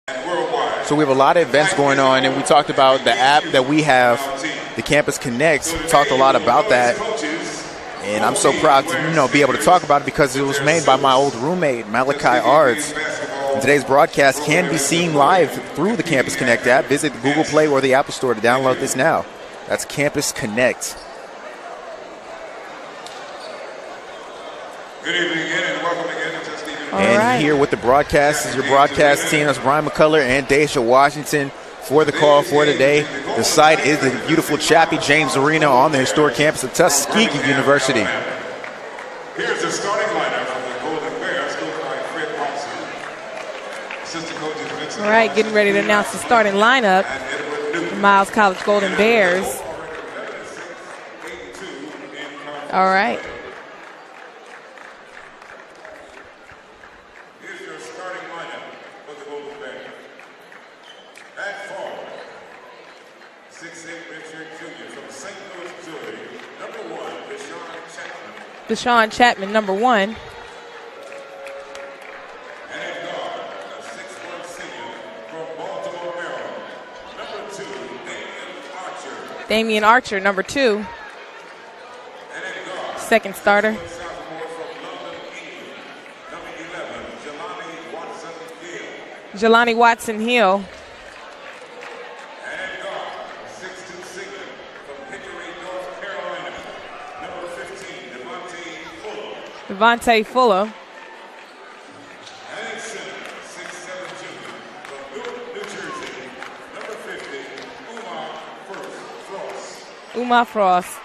So we have a lot of events going on, and we talked about the app that we have, the Campus Connect. We talked a lot about that, and I'm so proud to be able to talk about it because it was made by my old roommate, Malachi Ards. And today's broadcast can be seen live through the Campus Connect app. Visit the Google Play or the Apple Store to download this now. That's Campus Connect. Good evening again and welcome again to Tuskegee. Here with the broadcast is your broadcast team. That's Brian McCullough and Daisha Washington for the call for today. The site is the beautiful Chappie James Arena on the historic campus of Tuskegee University. Here's the starting lineup from the Golden Bears, coached by Fred Thompson. Assistant coaches Vincent. All right, getting ready to announce the starting lineup for Miles College Golden Bears. All right. Deshaun Chapman, number 1. Damian Archer, number 2. Second starter. Jelani Watson Hill. Devontae Fuller. Umar Frost.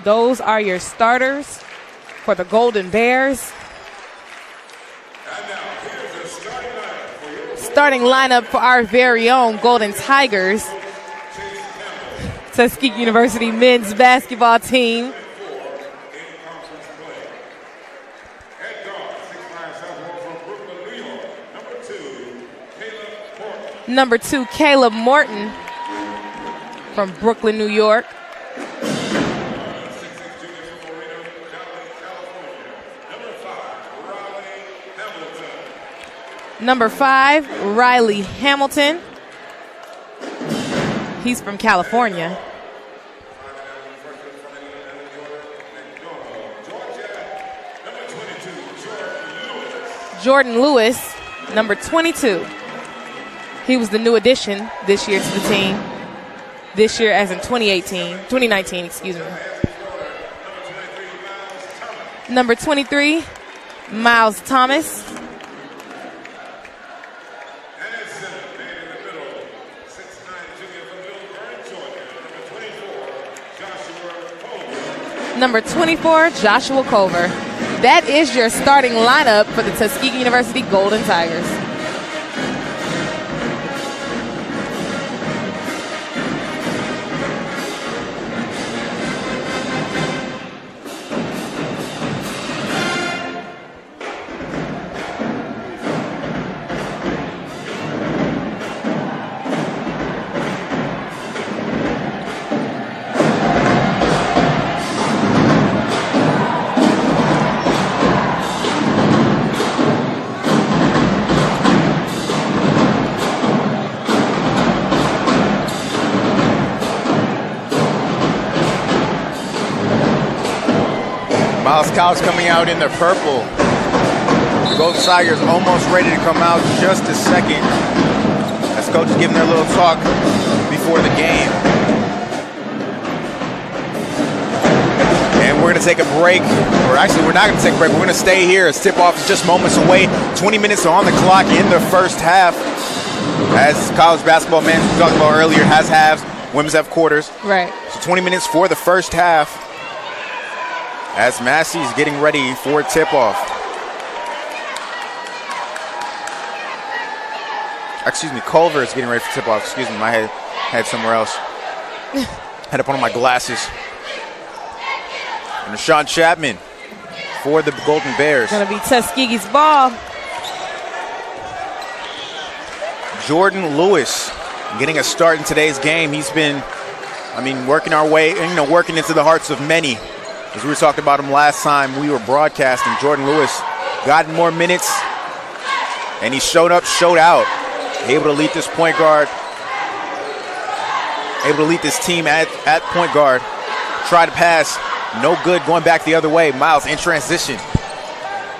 Those are your starters for the Golden Bears. Starting lineup for our very own Golden Tigers. Tuskegee University men's basketball team. Number 2, Caleb Morton from Brooklyn, New York. Number 5, Riley Hamilton. He's from California. Jordan Lewis, number 22. He was the new addition this year to the team. This year as in 2019, excuse me. Number 23, Miles Thomas. Number 24, Joshua Culver. That is your starting lineup for the Tuskegee University Golden Tigers. Miles College coming out in the purple. The Golden Tigers almost ready to come out just a second. As coach is giving their little talk before the game. And we're going to take a break. Or actually, we're not going to take a break. We're going to stay here as tip-off is just moments away. 20 minutes on the clock in the first half. As college basketball, man, we talked about earlier, has halves. Women's have quarters. Right. So 20 minutes for the first half. As Massey's getting ready for tip-off. Excuse me, Culver is getting ready for tip-off. Excuse me, my head somewhere else. Had to put on my glasses. And Deshaun Chapman for the Golden Bears. Gonna be Tuskegee's ball. Jordan Lewis getting a start in today's game. He's been, working our way, working into the hearts of many. As we were talking about him last time we were broadcasting, Jordan Lewis got more minutes And he showed up, showed out. Able to lead this point guard. Able to lead this team at point guard. Try to pass. No good. Going back the other way. Miles in transition.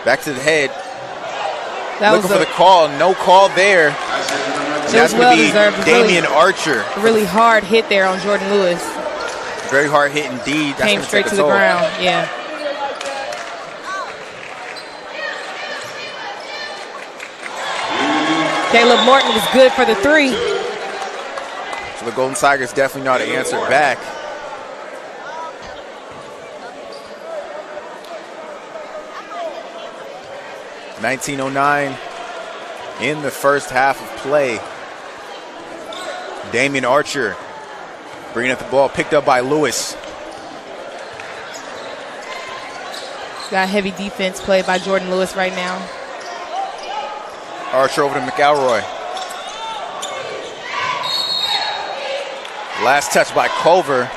Back to the head. Looking for the call. No call there. That's going to be Damian Archer. A really hard hit there on Jordan Lewis. Very hard hit indeed. Came straight to the ground. Yeah. Caleb Morton was good for the 3. So the Golden Tigers definitely know how to answer back. .1909 in the first half of play. Damian Archer bringing up the ball, picked up by Lewis. Got heavy defense played by Jordan Lewis right now. Archer over to McElroy. Last touch by Culver.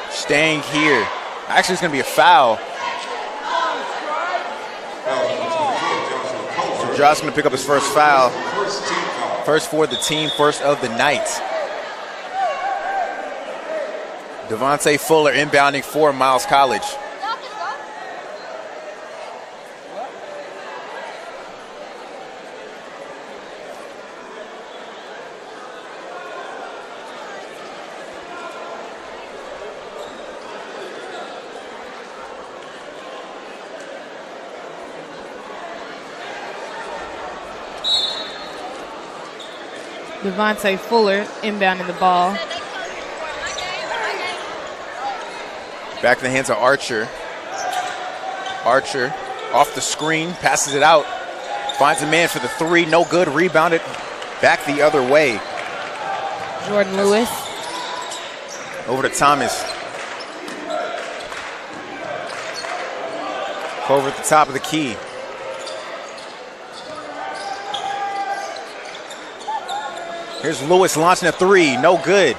Staying here. Actually, it's going to be a foul. So Josh going to pick up his first foul. First for the team, first of the night. Devontae Fuller inbounding for Miles College. Devontae Fuller inbounding the ball. Back in the hands of Archer. Archer off the screen, passes it out. Finds a man for the 3, no good. Rebounded back the other way. Jordan Lewis. Over to Thomas. Over at the top of the key. Here's Lewis launching a 3, no good.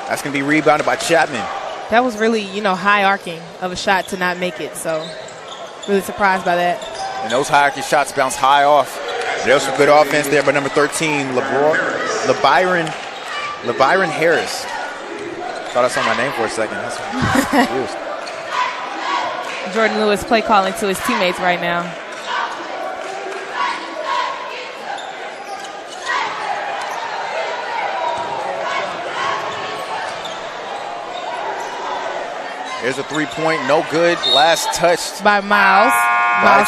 That's going to be rebounded by Chapman. That was really, high arcing of a shot to not make it. So, really surprised by that. And those high arcing shots bounce high off. There's some good offense there by number 13, LeByron Harris. Thought I saw my name for a second. That's confused. Jordan Lewis play calling to his teammates right now. There's a 3-point, no good. Last touched by Miles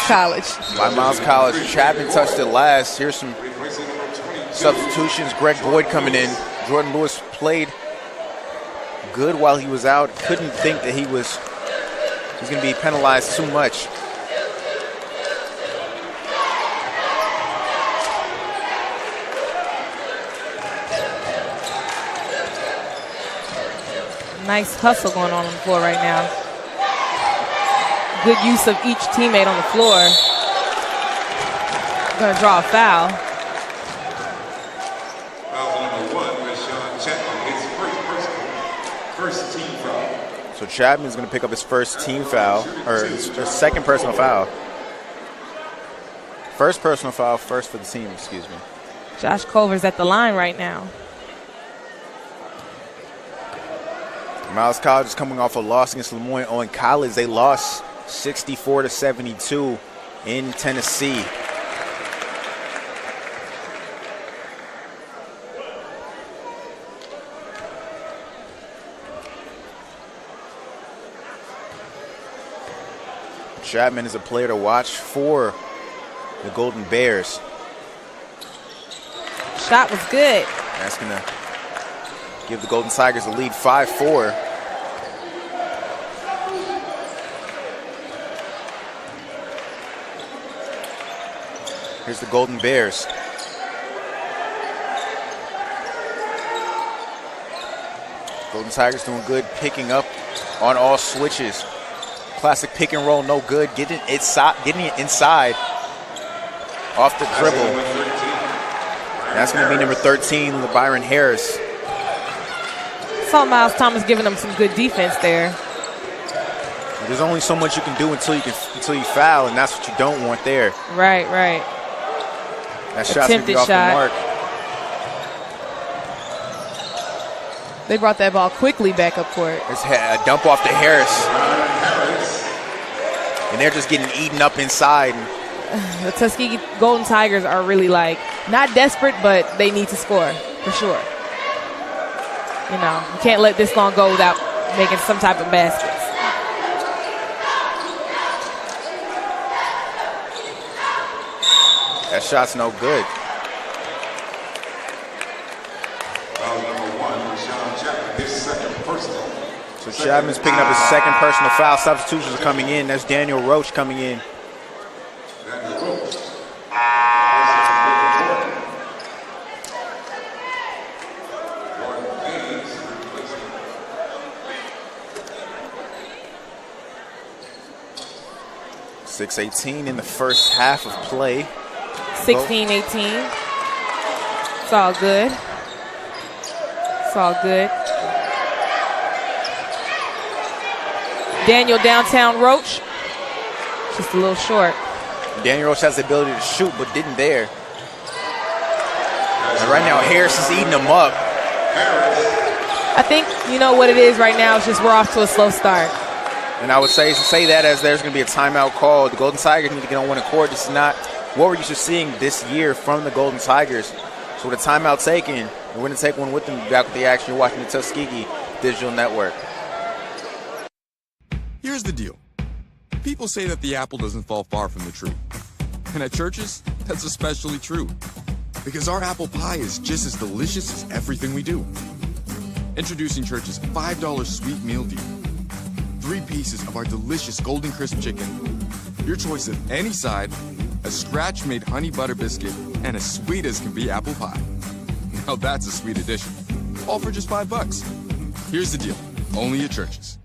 College. By Miles College. Chapman touched it last. Here's some substitutions. Greg Boyd coming in. Jordan Lewis played good while he was out. Couldn't think that he was going to be penalized too much. Nice hustle going on the floor right now. Good use of each teammate on the floor. Going to draw a foul. Foul number 1 with Sean Chapman. His first team foul. So Chapman's going to pick up his first team foul, or his second personal foul. First personal foul, first for the team, excuse me. Josh Culver's at the line right now. Miles College is coming off a loss against Lemoyne Owen College. They lost 64-72 in Tennessee. Chapman is a player to watch for the Golden Bears. Shot was good. That's going to give the Golden Tigers a lead 5-4. Here's the Golden Bears. Golden Tigers doing good, picking up on all switches. Classic pick and roll, no good. Getting it inside off the dribble. That's going to be number 13, LeByron Harris. Saw Miles Thomas giving them some good defense there. There's only so much you can do until you foul, and that's what you don't want there. Right, right. That shot's gonna be off the mark. They brought that ball quickly back up court. It's a dump off to Harris. And they're just getting eaten up inside. The Tuskegee Golden Tigers are really like, not desperate, but they need to score, for sure. You know, you can't let this long go without making some type of baskets. That shot's no good. So Chapman's picking up his second personal foul. Substitutions are coming in. That's Daniel Roach coming in. .618 in the first half of play. 16-18. It's all good. It's all good. Daniel downtown Roach. Just a little short. Daniel Roach has the ability to shoot, but didn't there. And right now, Harris is eating him up. I think, you know what it is right now, it's just we're off to a slow start. And I would say that as there's going to be a timeout call. The Golden Tigers need to get on one accord. This is not what we're used to seeing this year from the Golden Tigers. So with a timeout taken, we're going to take one with them back with the action. You're watching the Tuskegee Digital Network. Here's the deal. People say that the apple doesn't fall far from the tree. And at Church's, that's especially true. Because our apple pie is just as delicious as everything we do. Introducing Church's $5 sweet meal deal. 3 pieces of our delicious Golden Crisp chicken, your choice of any side, a scratch-made honey butter biscuit, and as sweet as can be apple pie. Now that's a sweet addition. All for just $5. Here's the deal. Only at Church's.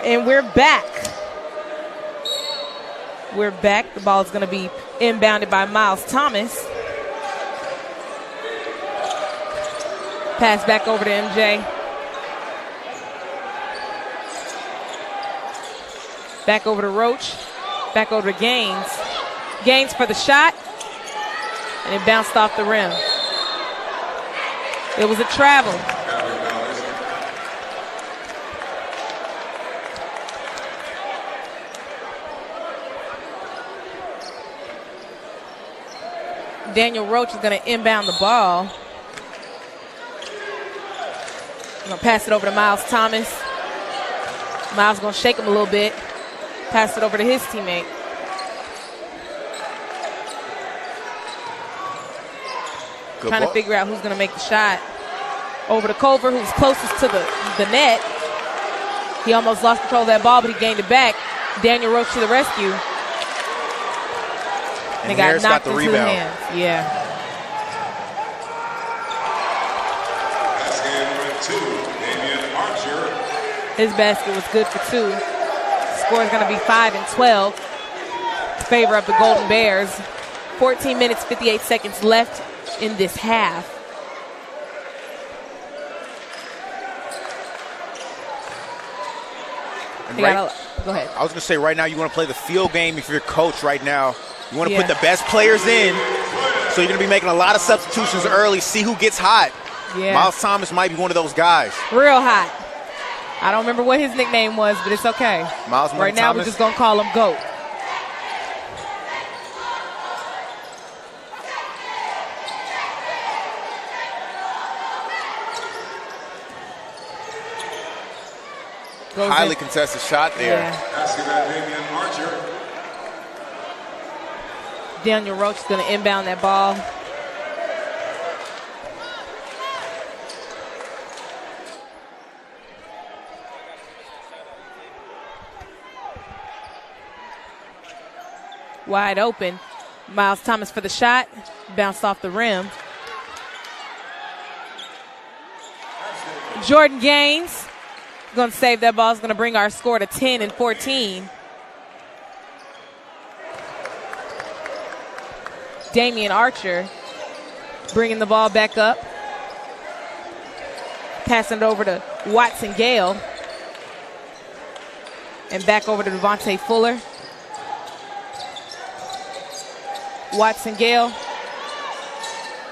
And we're back. We're back. The ball is going to be inbounded by Miles Thomas. Pass back over to MJ. Back over to Roach. Back over to Gaines. Gaines for the shot. And it bounced off the rim. It was a travel. Daniel Roach is going to inbound the ball. I'm going to pass it over to Miles Thomas. Miles going to shake him a little bit. Pass it over to his teammate. Trying to figure out who's going to make the shot. Over to Culver, who's closest to the net. He almost lost control of that ball, but he gained it back. Daniel Roach to the rescue. And they got knocked into the hands. Yeah. His basket was good for 2. Score is going to be 5 and 12 in favor of the Golden Bears. 14 minutes, 58 seconds left in this half. Go ahead. I was going to say right now you want to play the field game if you're a coach right now. You want to put the best players in, so you're going to be making a lot of substitutions early, see who gets hot. Yeah. Miles Thomas might be one of those guys. Real hot. I don't remember what his nickname was, but it's okay. Miles right now Thomas. We're just going to call him GOAT. Highly contested shot there. Yeah. Daniel Roach is going to inbound that ball. Wide open. Miles Thomas for the shot. Bounced off the rim. Jordan Gaines going to save that ball. Is going to bring our score to 10 and 14. Damian Archer bringing the ball back up. Passing it over to Watson Gale. And back over to Devontae Fuller. Watson Gale.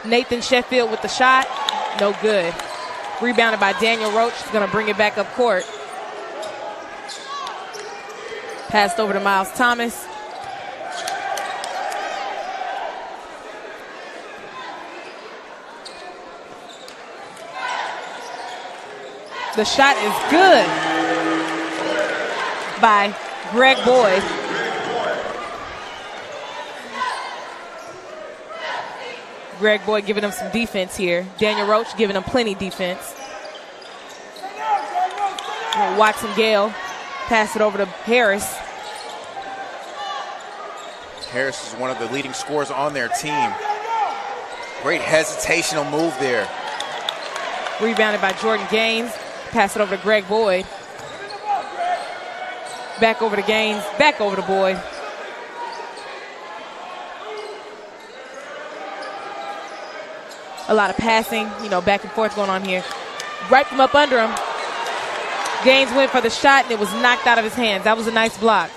Nathan Sheffield with the shot. No good. Rebounded by Daniel Roach. He's going to bring it back up court. Passed over to Miles Thomas. The shot is good by Greg Boyd. Greg Boyd giving him some defense here. Daniel Roach giving him plenty defense. Watson Gale pass it over to Harris. Harris is one of the leading scorers on their team. Great hesitational move there. Rebounded by Jordan Gaines. Pass it over to Greg Boyd. Back over to Gaines. Back over to Boyd. A lot of passing, back and forth going on here. Right from up under him. Gaines went for the shot, and it was knocked out of his hands. That was a nice block.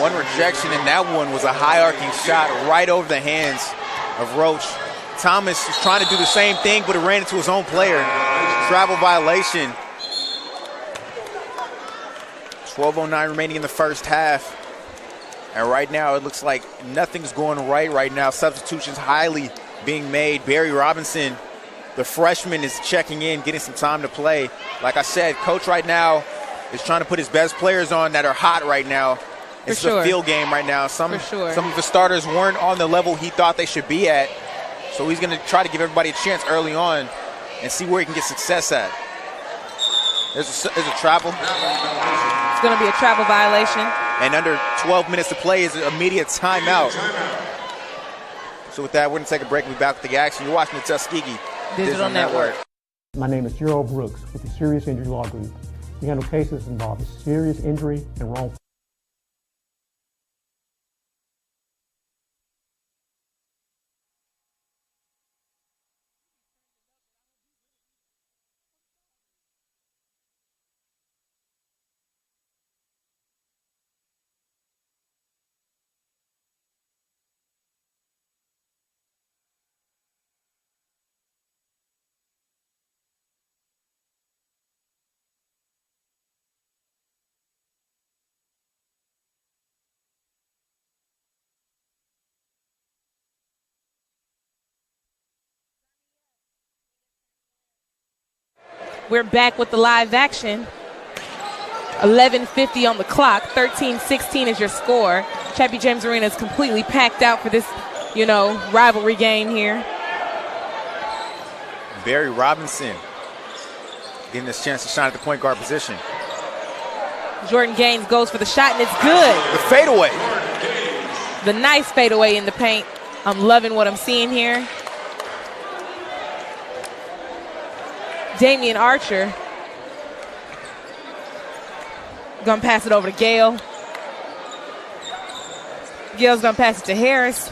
One rejection, and that one was a high-arcing shot right over the hands of Roach. Thomas is trying to do the same thing, but it ran into his own player. Travel violation. 12:09 remaining in the first half. And right now, it looks like nothing's going right now. Substitutions highly being made. Barry Robinson, the freshman, is checking in, getting some time to play. Like I said, coach right now is trying to put his best players on that are hot right now. It's a field game right now. Some of the starters weren't on the level he thought they should be at. So he's going to try to give everybody a chance early on and see where he can get success at. There's a travel. It's going to be a travel violation. And under 12 minutes to play is an immediate timeout. So with that, we're going to take a break and be back with the action. You're watching the Tuskegee Digital Network. My name is Gerald Brooks with the Serious Injury Law Group. We handle cases involving serious injury and wrongful. We're back with the live action. 11:50 on the clock. 13-16 is your score. Chappie James Arena is completely packed out for this, rivalry game here. Barry Robinson getting this chance to shine at the point guard position. Jordan Gaines goes for the shot, and it's good. The fadeaway. The nice fadeaway in the paint. I'm loving what I'm seeing here. Damian Archer gonna pass it over to Gale. Gale's gonna pass it to Harris.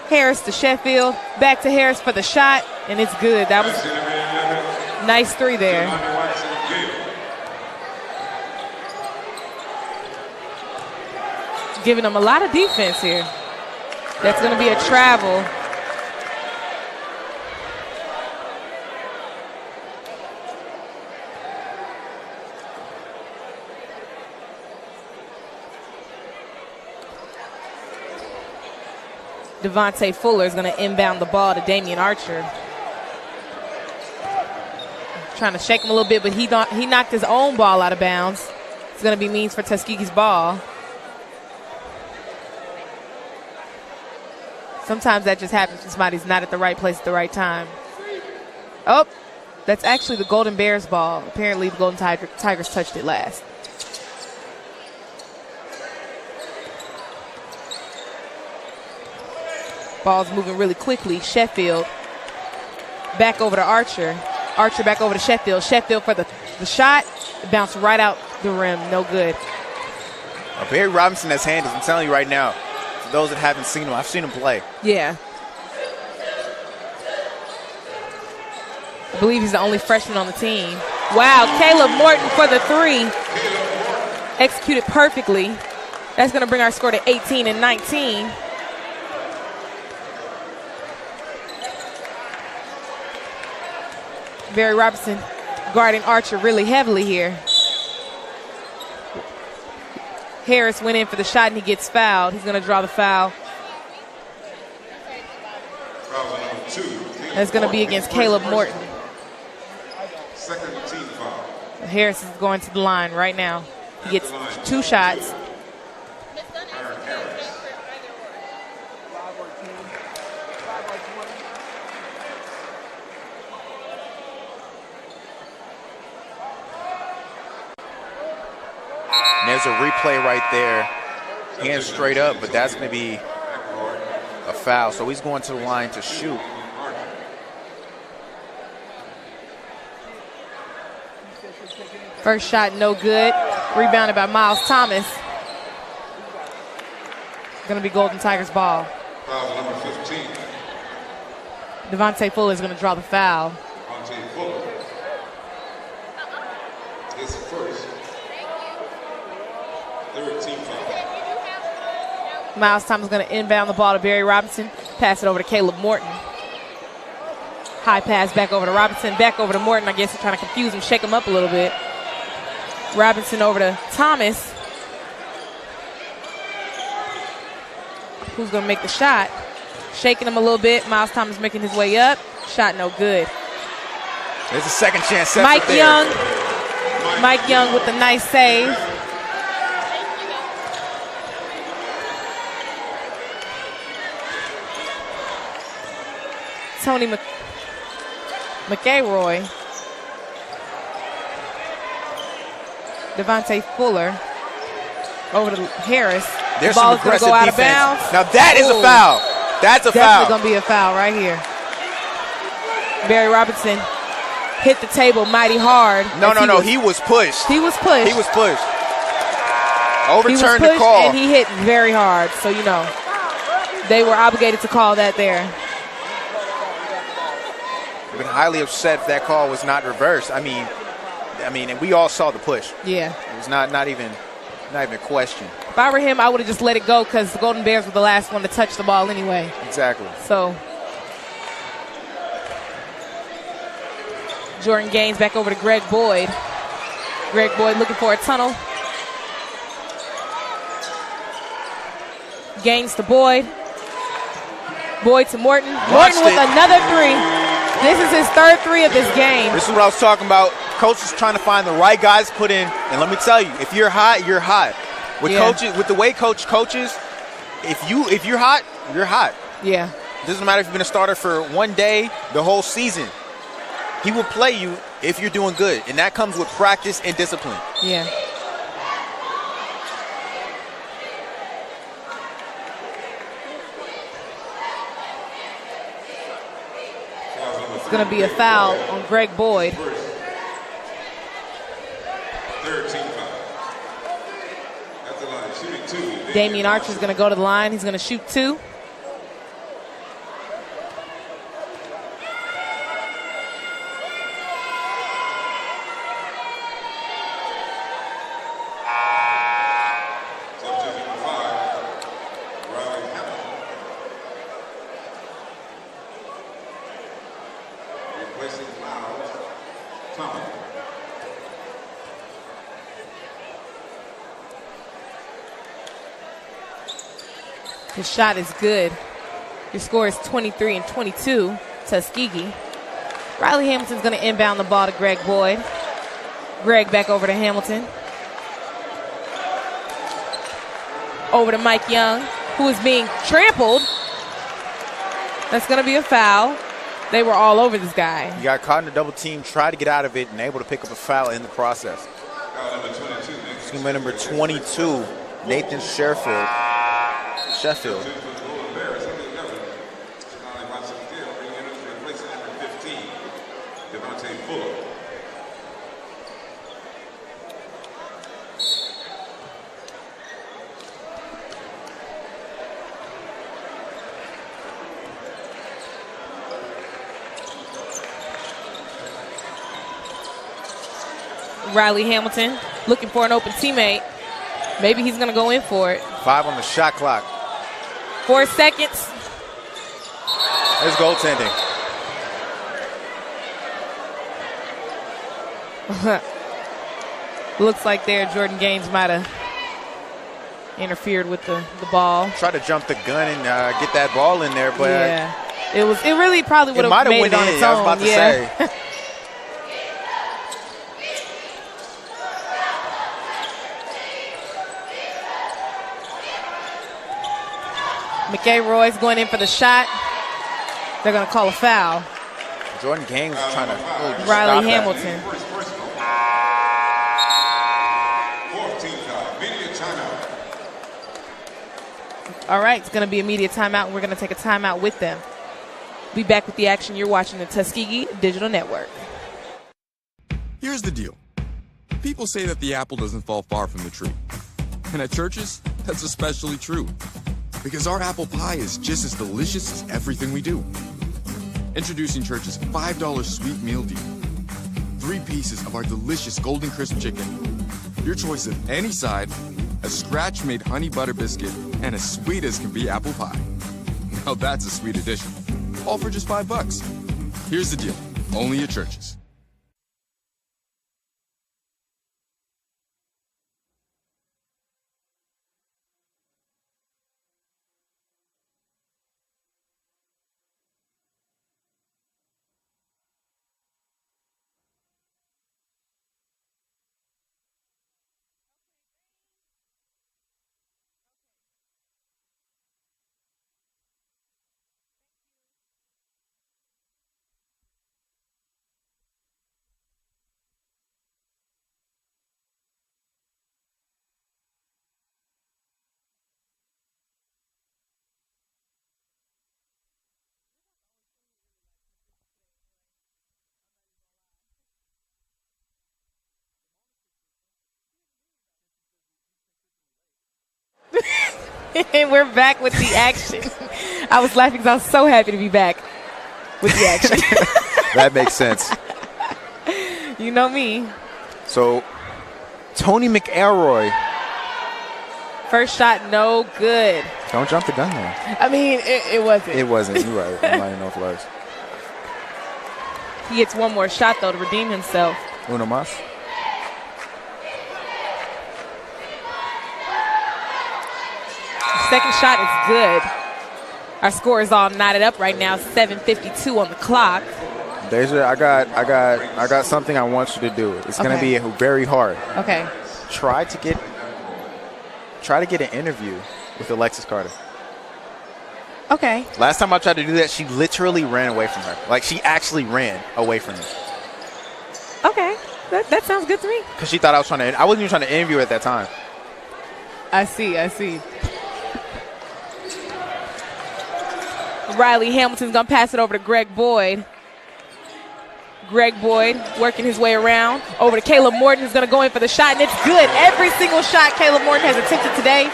Harris to Sheffield. Back to Harris for the shot, and it's good. That was a nice three there. Giving them a lot of defense here. That's gonna be a travel. Devontae Fuller is going to inbound the ball to Damian Archer. trying to shake him a little bit, but he knocked his own ball out of bounds. It's going to be Means for Tuskegee's ball. Sometimes that just happens when somebody's not at the right place at the right time. Oh, that's actually the Golden Bears ball. Apparently the Golden Tigers touched it last. Ball's moving really quickly. Sheffield back over to Archer. Archer back over to Sheffield. Sheffield for the shot. It bounced right out the rim. No good. Barry Robinson has handles. I'm telling you right now. For those that haven't seen him, I've seen him play. Yeah. I believe he's the only freshman on the team. Wow, Caleb Morton for the 3. Executed perfectly. That's going to bring our score to 18 and 19. Barry Robinson guarding Archer really heavily here. Harris went in for the shot and he gets fouled. He's going to draw the foul. That's going to be against Caleb Morton. Second team foul. Harris is going to the line right now. He gets 2 shots. And there's a replay right there. Hands straight up, but that's going to be a foul. So he's going to the line to shoot. First shot, no good. Rebounded by Miles Thomas. Going to be Golden Tigers ball. Foul number 15. Devontae Fuller is going to draw the foul. Devontae Fuller. His first. Third team foul. Miles Thomas is going to inbound the ball to Barry Robinson. Pass it over to Caleb Morton. High pass back over to Robinson. Back over to Morton. I guess he's trying to confuse him, shake him up a little bit. Robinson over to Thomas. Who's going to make the shot? Shaking him a little bit. Miles Thomas making his way up. Shot no good. There's a second chance. Mike Young. Mike Young with the nice save. Tony McElroy. Devontae Fuller over to Harris. There's the ball some is going to aggressive go out defense. of bounds. Now that is a foul. That's a foul. Definitely going to be a foul right here. Barry Robinson hit the table mighty hard. No. He was pushed. He was pushed. He was pushed. He was Overturned pushed the call. and he hit very hard. So, you know, they were obligated to call that there. I've been highly upset if that call was not reversed. I mean, and we all saw the push. Yeah. It was not even a question. If I were him, I would have just let it go because the Golden Bears were the last one to touch the ball anyway. Exactly. So, Jordan Gaines back over to Greg Boyd. Greg Boyd looking for a tunnel. Gaines to Boyd. Boyd to Morton. Morton with another 3. This is his third 3 of this game. This is what I was talking about. Coach is trying to find the right guys to put in. And let me tell you, if you're hot, you're hot. With coaches, with the way coach coaches, if you're hot, you're hot. Yeah. It doesn't matter if you've been a starter for one day, the whole season. He will play you if you're doing good. And that comes with practice and discipline. Yeah. It's going to be a foul on Greg Boyd. Third team foul. At the line, shooting 2. Damian Archer is going to go to the line. He's going to shoot 2. Substitute 5. Riley Hamilton. Replacing Miles Thomas. His shot is good. Your score is 23 and 22, Tuskegee. Riley Hamilton's going to inbound the ball to Greg Boyd. Greg back over to Hamilton. Over to Mike Young, who is being trampled. That's going to be a foul. They were all over this guy. He got caught in a double team, tried to get out of it, and able to pick up a foul in the process. Team number 22, Nathan Sheffield. Riley Hamilton looking for an open teammate. Maybe he's going to go in for it. 5 on the shot clock. 4 seconds. There's goaltending. Looks like there Jordan Gaines might have interfered with the ball. Tried to jump the gun and get that ball in there, but yeah, it really probably would have made it on its own. I was about to say. McElroy's going in for the shot. They're going to call a foul. Jordan Gaines was trying to Riley Hamilton. All right, it's going to be immediate timeout, and we're going to take a timeout with them. Be back with the action. You're watching the Tuskegee Digital Network. Here's the deal. People say that the apple doesn't fall far from the tree. And at churches, that's especially true. Because our apple pie is just as delicious as everything we do. Introducing Church's $5 sweet meal deal. 3 pieces of our delicious golden crisp chicken. Your choice of any side, a scratch-made honey butter biscuit, and as sweet as can be apple pie. Now that's a sweet addition. All for just $5. Here's the deal. Only at Church's. And we're back with the action. I was laughing because I was so happy to be back with the action. That makes sense. You know me. So, Tony McElroy. First shot, no good. Don't jump the gun there. I mean, it wasn't. It wasn't. You're right. I'm not even know if it was. He gets one more shot, though, to redeem himself. Uno más. Second shot is good. Our score is all knotted up right now. 7:52 on the clock. Deja, I got something I want you to do. It's going to be very hard. Okay. Try to get an interview with Alexis Carter. Okay. Last time I tried to do that, she literally ran away from her. Like, she actually ran away from me. Okay. That sounds good to me. Because she thought I wasn't even trying to interview her at that time. I see. Riley Hamilton's going to pass it over to Greg Boyd. Greg Boyd working his way around. Over to Caleb Morton, who's going to go in for the shot, and it's good. Every single shot Caleb Morton has attempted today,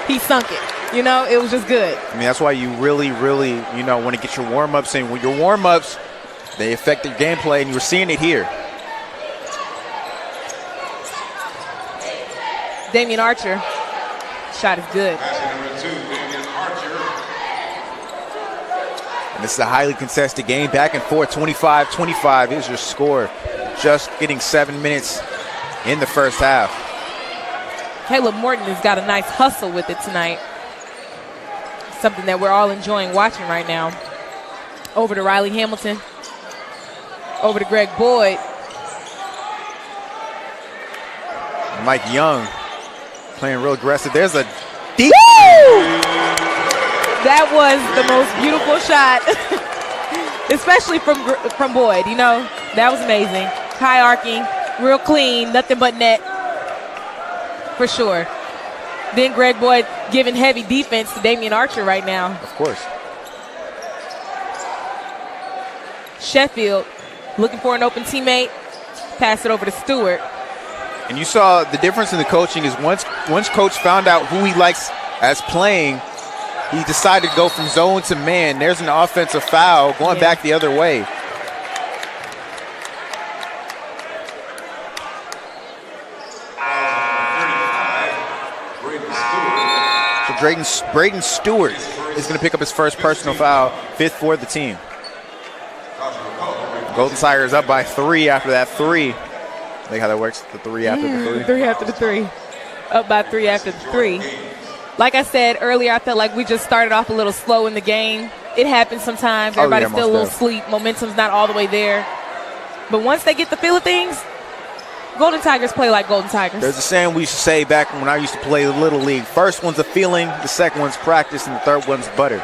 he sunk it. You know, it was just good. I mean, that's why you really, really, want to get your warm-ups in. When your warm-ups, they affect your gameplay, and you were seeing it here. Damian Archer. Shot is good. And this is a highly contested game. Back and forth, 25-25 is your score. Just getting 7 minutes in the first half. Caleb Morton has got a nice hustle with it tonight. Something that we're all enjoying watching right now. Over to Riley Hamilton. Over to Greg Boyd. Mike Young playing real aggressive. There's a deep. That was the most beautiful shot, especially from Boyd. You know, that was amazing. High arcing, real clean, nothing but net for sure. Then Greg Boyd giving heavy defense to Damian Archer right now. Of course. Sheffield looking for an open teammate. Pass it over to Stewart. And you saw the difference in the coaching is once coach found out who he likes as playing, he decided to go from zone to man. There's an offensive foul going back the other way. So Braden Stewart is going to pick up his first personal foul, 5th for the team. Golden Tigers up by 3 after that 3. Like how that works, the 3 after the 3. 3 after the 3. Up by 3 after the 3. Like I said earlier, I felt like we just started off a little slow in the game. It happens sometimes. Everybody's still a little asleep. Momentum's not all the way there. But once they get the feel of things, Golden Tigers play like Golden Tigers. There's a saying we used to say back when I used to play Little League. First one's a feeling, the second one's practice, and the third one's butter.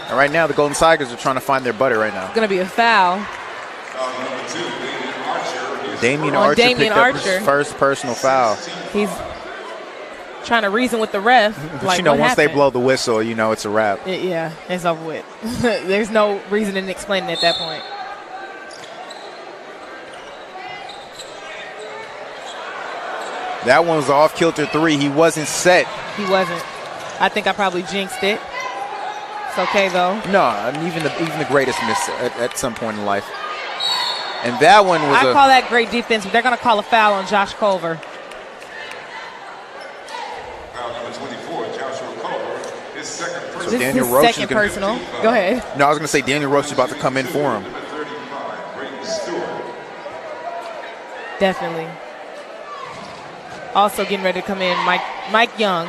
And right now, the Golden Tigers are trying to find their butter right now. It's going to be a foul. Damian Archer picked up his first personal foul. He's trying to reason with the ref. But like, you know, once happened? they blow the whistle, you know it's a wrap. Yeah, it's over with. There's no reasoning to explain it at that point. That one was an off-kilter 3. He wasn't set. He wasn't. I think I probably jinxed it. It's okay, though. No, I mean, even the greatest miss at some point in life. And that one was I call that great defense, but they're going to call a foul on Josh Culver. Foul number 24, Joshua Culver. His second personal. So This is his second personal. Go ahead. No, I was going to say Daniel Roach is about to come in for him. Number 35, Braden Stewart. Definitely. Also getting ready to come in, Mike Young.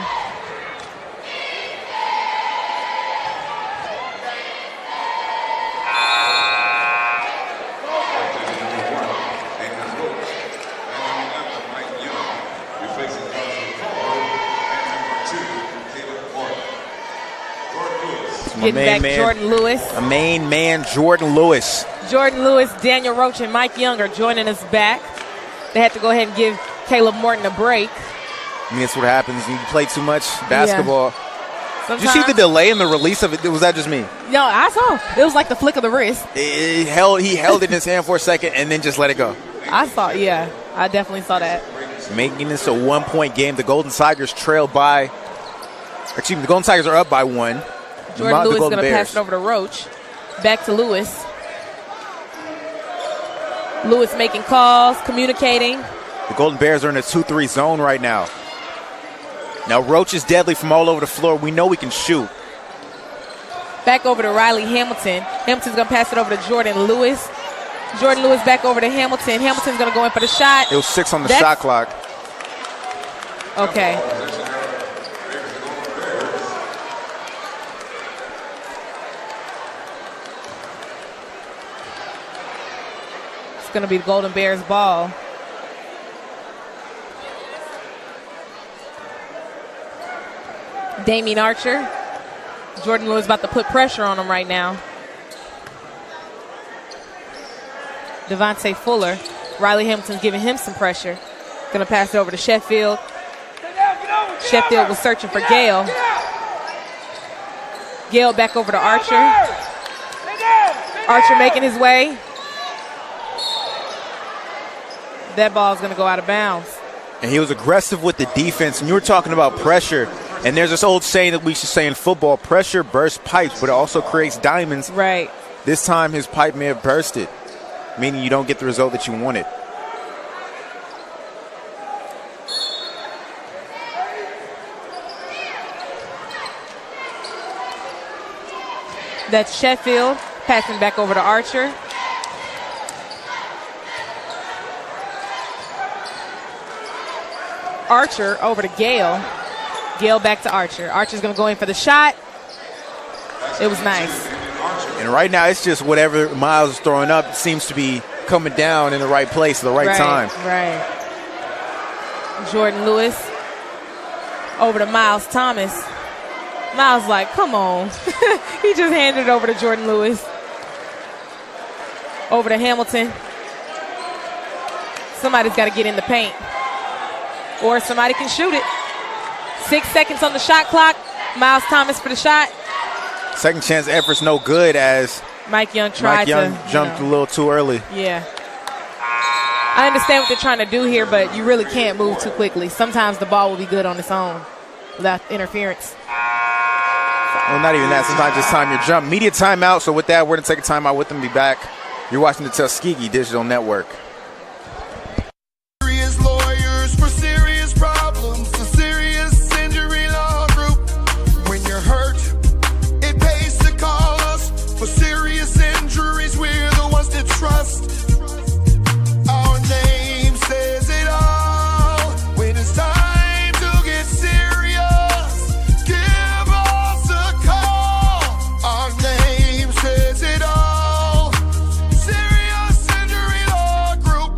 Getting back Jordan Lewis. A main man, Jordan Lewis. Jordan Lewis, Daniel Roach, and Mike Young are joining us back. They had to go ahead and give Caleb Morton a break. I mean, that's what happens. You play too much basketball. Sometimes. Did you see the delay in the release of it? Was that just me? No, I saw. It was like the flick of the wrist. He held it in his hand for a second and then just let it go. I saw, yeah. I definitely saw that. Making this a 1-point game. The Golden Tigers trail by. Excuse me, the Golden Tigers are up by 1. Jordan Lewis is going to pass it over to Roach. Back to Lewis. Lewis making calls, communicating. The Golden Bears are in a 2-3 zone right now. Now Roach is deadly from all over the floor. We know we can shoot. Back over to Riley Hamilton. Hamilton's going to pass it over to Jordan Lewis. Jordan Lewis back over to Hamilton. Hamilton's going to go in for the shot. It was 6 on the shot clock. Okay. It's going to be the Golden Bears ball. Damian Archer. Jordan Lewis about to put pressure on him right now. Devontae Fuller. Riley Hamilton's giving him some pressure. Going to pass it over to Sheffield. Sheffield was searching for Gale. Gale back over to Archer. Archer making his way. That ball's going to go out of bounds. And he was aggressive with the defense. And you were talking about pressure. And there's this old saying that we should say in football, pressure bursts pipes, but it also creates diamonds. Right. This time his pipe may have bursted, meaning you don't get the result that you wanted. That's Sheffield passing back over to Archer. Archer over to Gale. Gale back to Archer. Archer's going to go in for the shot. It was nice. And right now, it's just whatever Miles is throwing up seems to be coming down in the right place at the right time. Right. Jordan Lewis over to Miles Thomas. Miles like, come on. He just handed it over to Jordan Lewis. Over to Hamilton. Somebody's got to get in the paint. Or somebody can shoot it. 6 seconds on the shot clock. Miles Thomas for the shot. Second chance effort's no good as Mike Young tried jumped a little too early. Yeah. I understand what they're trying to do here, but you really can't move too quickly. Sometimes the ball will be good on its own without interference. Well, not even that. Sometimes just time your jump. Media timeout. So with that, we're going to take a timeout with them and be back. You're watching the Tuskegee Digital Network. Serious lawyers for serious problems. The Serious Injury Law Group. When you're hurt, it pays to call us. For serious injuries, we're the ones to trust. Our name says it all. When it's time to get serious, give us a call. Our name says it all. Serious Injury Law Group.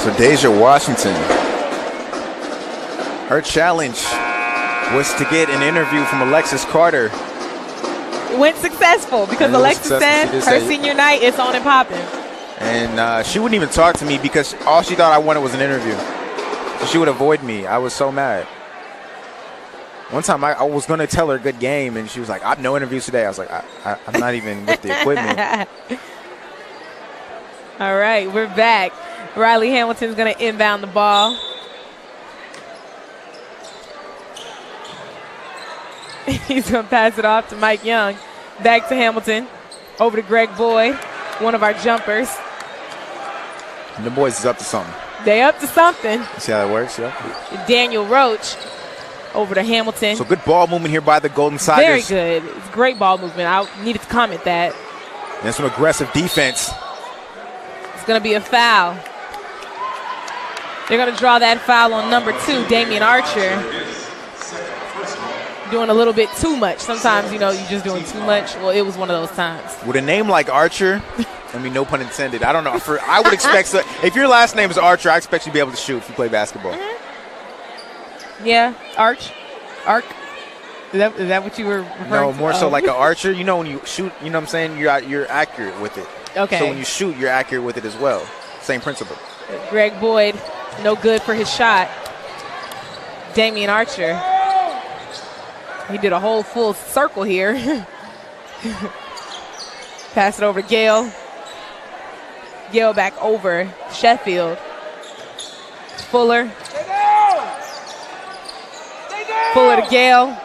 So Deja Washington, her challenge was to get an interview from Alexis Carter. It went successful because Alexis said her senior night, it's on and popping. And she wouldn't even talk to me because all she thought I wanted was an interview. So she would avoid me. I was so mad. One time I was going to tell her good game, and she was like, "I have no interviews today." I was like, I'm not even with the equipment. All right, we're back. Riley Hamilton's going to inbound the ball. He's going to pass it off to Mike Young. Back to Hamilton. Over to Greg Boyd, one of our jumpers. And the boys is up to something. They up to something. You see how that works? Yeah. Daniel Roach over to Hamilton. So good ball movement here by the Golden Tigers. Very good. It's great ball movement. I needed to comment that. And some aggressive defense. It's going to be a foul. They're going to draw that foul on number 2, Damian Archer. Doing a little bit too much. Sometimes, you're just doing too much. Well, it was one of those times. With a name like Archer, I mean, no pun intended. I don't know. I would expect, if your last name is Archer, I expect you to be able to shoot if you play basketball. Mm-hmm. Yeah, Arc. Is that what you were referring to? No, more so like an archer. When you shoot, you know what I'm saying? You're accurate with it. Okay. So when you shoot, you're accurate with it as well. Same principle. Greg Boyd, no good for his shot. Damian Archer. He did a whole full circle here. Pass it over to Gale. Gale back over Sheffield. Fuller. Fuller to Gale.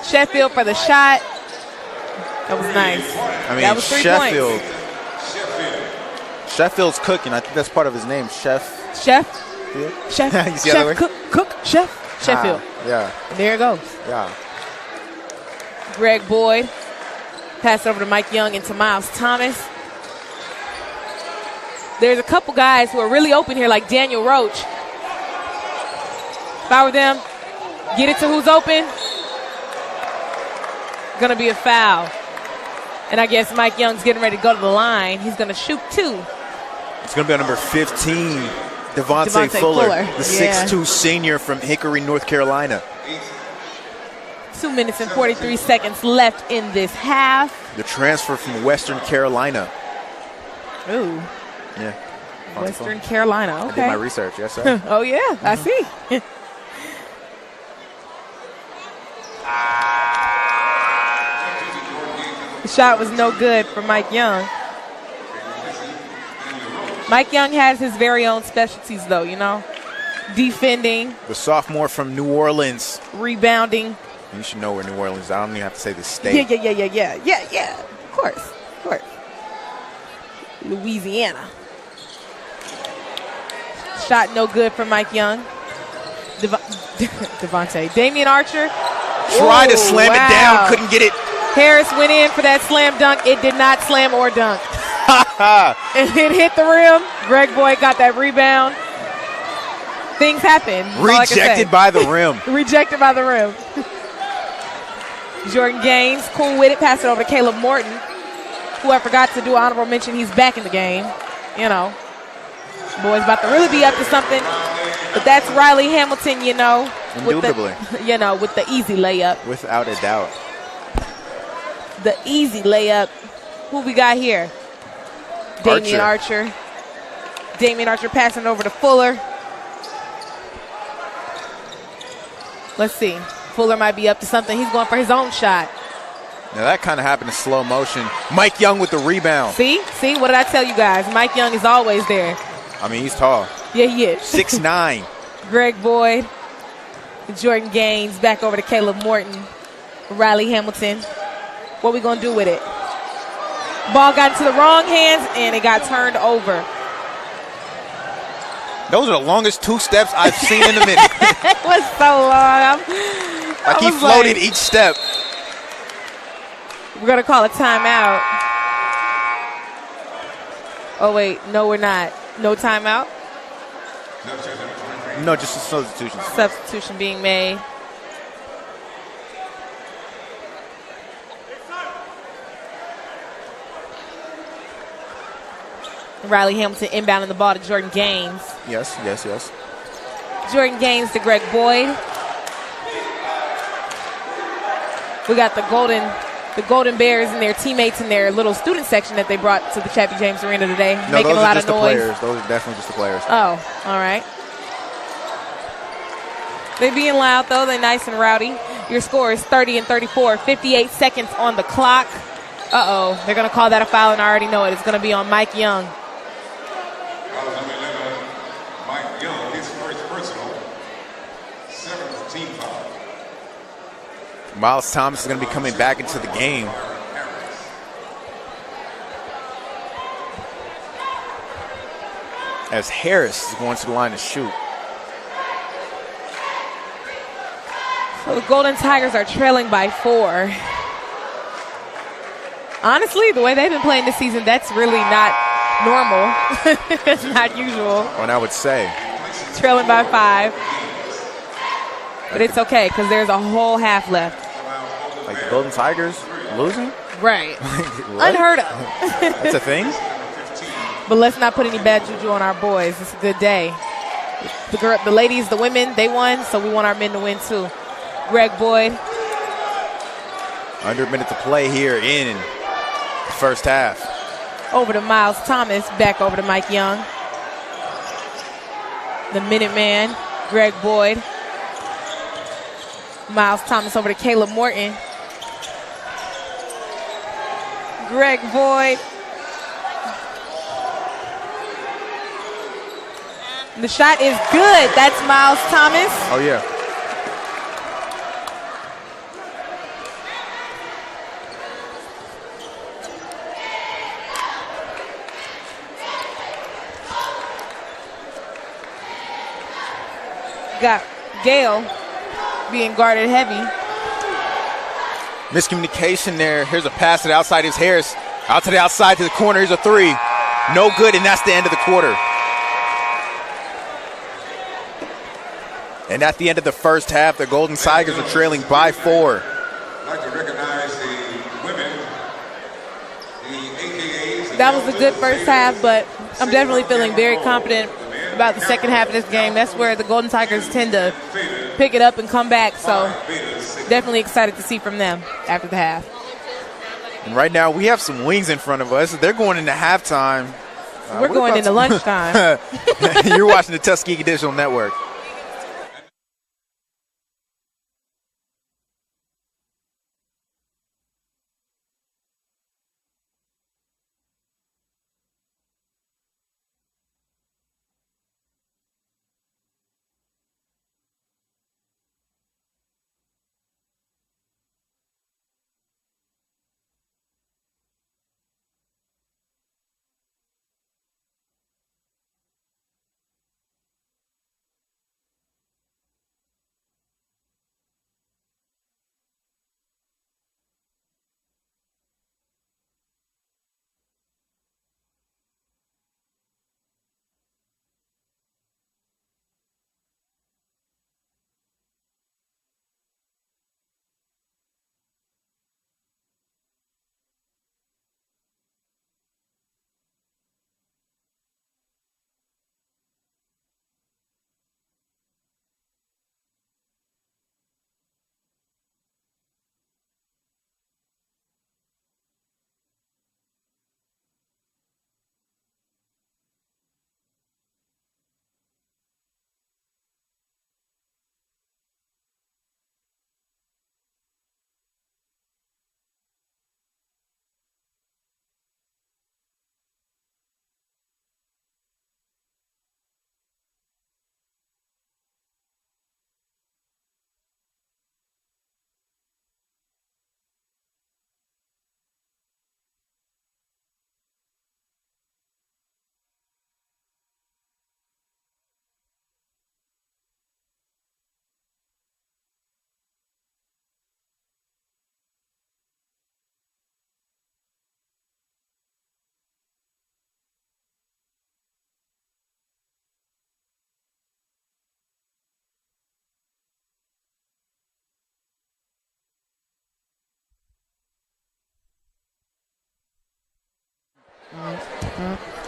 Sheffield for the shot. That was nice. I mean, that was 3 Sheffield. points. Sheffield's cooking. I think that's part of his name, Chef. Chef. You see how that works? Cook. Chef. Sheffield. Yeah. There it goes. Yeah. Greg Boyd. Pass over to Mike Young and to Miles Thomas. There's a couple guys who are really open here, like Daniel Roach. If I were them, get it to who's open. Going to be a foul. And I guess Mike Young's getting ready to go to the line. He's going to shoot 2. It's going to be on number 15, Devontae Fuller, the 6'2 senior from Hickory, North Carolina. 2 minutes and 43 seconds left in this half. The transfer from Western Carolina. Ooh. Yeah. Western Carolina. I Okay. did my research, yes, sir. Oh, yeah. Mm-hmm. I see. The shot was no good for Mike Young. Mike Young has his very own specialties, though, defending. The sophomore from New Orleans. Rebounding. You should know where New Orleans is. I don't even have to say the state. Yeah. Of course. Of course. Louisiana. Shot no good for Mike Young. Devontae. Damian Archer. Tried to slam it down, couldn't get it. Harris went in for that slam dunk. It did not slam or dunk. It hit the rim. Greg Boyd got that rebound. Things happen. Rejected by the rim. Rejected by the rim. Jordan Gaines, cool with it, pass it over to Caleb Morton, who I forgot to do honorable mention. He's back in the game. You know, boy's about to really be up to something. But that's Riley Hamilton, you know. Indubitably. With the easy layup. Without a doubt. The easy layup. Who we got here? Damian Archer. Damian Archer passing it over to Fuller. Let's see. Fuller might be up to something. He's going for his own shot. Now that kind of happened in slow motion. Mike Young with the rebound. See? What did I tell you guys? Mike Young is always there. I mean, he's tall. Yeah, he is. 6'9". Greg Boyd. Jordan Gaines back over to Caleb Morton. Riley Hamilton. What we going to do with it? Ball got into the wrong hands, and it got turned over. Those are the longest 2 steps I've seen in a minute. It was so long. He floated each step. We're going to call a timeout. Oh, wait. No, we're not. No timeout? No, just a substitution. Substitution being made. Riley Hamilton inbounding the ball to Jordan Gaines. Yes. Jordan Gaines to Greg Boyd. We got the Golden Bears and their teammates in their little student section that they brought to the Chappie James Arena today, making a lot of noise. Those are definitely just the players. Oh, all right. They being loud, though. They're nice and rowdy. Your score is 30-34, 58 seconds on the clock. Uh-oh, they're going to call that a foul, and I already know it. It's going to be on Mike Young. Foul number 11, Mike Young, his first personal, 7th team foul. Miles Thomas is going to be coming back into the game. As Harris is going to the line to shoot. So the Golden Tigers are trailing by 4. Honestly, the way they've been playing this season, that's really not normal. It's not usual. And I would say. Trailing by 5. But it's okay, because there's a whole half left. Like the Golden Tigers losing? Right. Unheard of. That's a thing? But let's not put any bad juju on our boys. It's a good day. The ladies, the women, they won, so we want our men to win too. Greg Boyd. Under a minute to play here in the first half. Over to Miles Thomas, back over to Mike Young. The Minuteman, Greg Boyd. Miles Thomas over to Caleb Morton. Greg Boyd. The shot is good. That's Miles Thomas. Oh, yeah. Got Gale being guarded heavy. Miscommunication there. Here's a pass to the outside. Is Harris out to the outside to the corner. Here's a 3. No good, and that's the end of the quarter. And at the end of the first half, the Golden Tigers are trailing by 4. I'd like to recognize the women, the AKAs. That was a good first half, but I'm definitely feeling very confident about the second half of this game. That's where the Golden Tigers tend to pick it up and come back. So definitely excited to see from them after the half. And right now we have some wings in front of us. They're going into halftime. We're going into lunchtime. You're watching the Tuskegee Digital Network.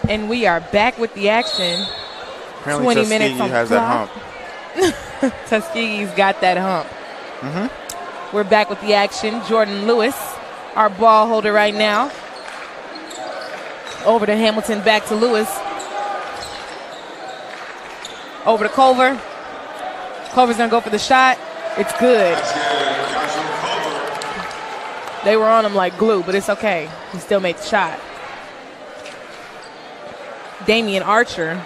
And we are back with the action. Apparently 20 minutes Tuskegee on has the that clock. hump. Tuskegee's got that hump. We're back with the action. Jordan Lewis, our ball holder right now. Over to Hamilton, back to Lewis. Over to Culver. Culver's going to go for the shot. It's good. They were on him like glue, but it's okay. He still made the shot. Damian Archer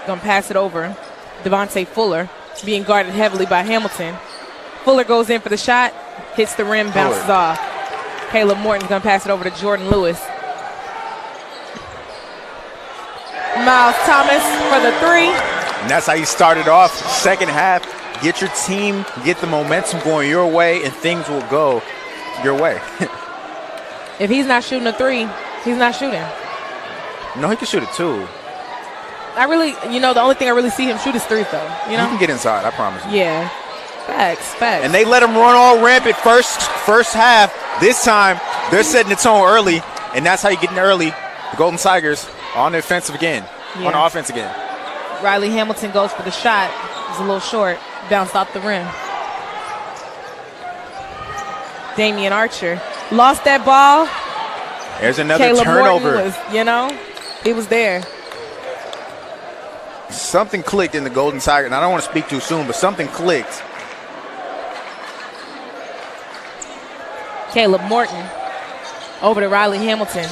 going to pass it over. Devontae Fuller being guarded heavily by Hamilton. Fuller goes in for the shot, hits the rim, bounces off. Caleb Morton's going to pass it over to Jordan Lewis. Miles Thomas for the three. And that's how you started off. Second half, get your team, get the momentum going your way, and things will go your way. If he's not shooting a three, he's not shooting. No, he can shoot it too. The only thing I really see him shoot is threes, though. You can get inside, I promise you. Yeah. Facts. And they let him run all rampant first half. This time, they're setting the tone early, and that's how you get in early. The Golden Tigers on the offensive again. Yeah. On the offense again. Riley Hamilton goes for the shot. It's a little short. Bounced off the rim. Damian Archer lost that ball. There's another Caleb turnover. Morton was, he was there. Something clicked in the Golden Tigers, and I don't want to speak too soon, but something clicked. Caleb Morton over to Riley Hamilton.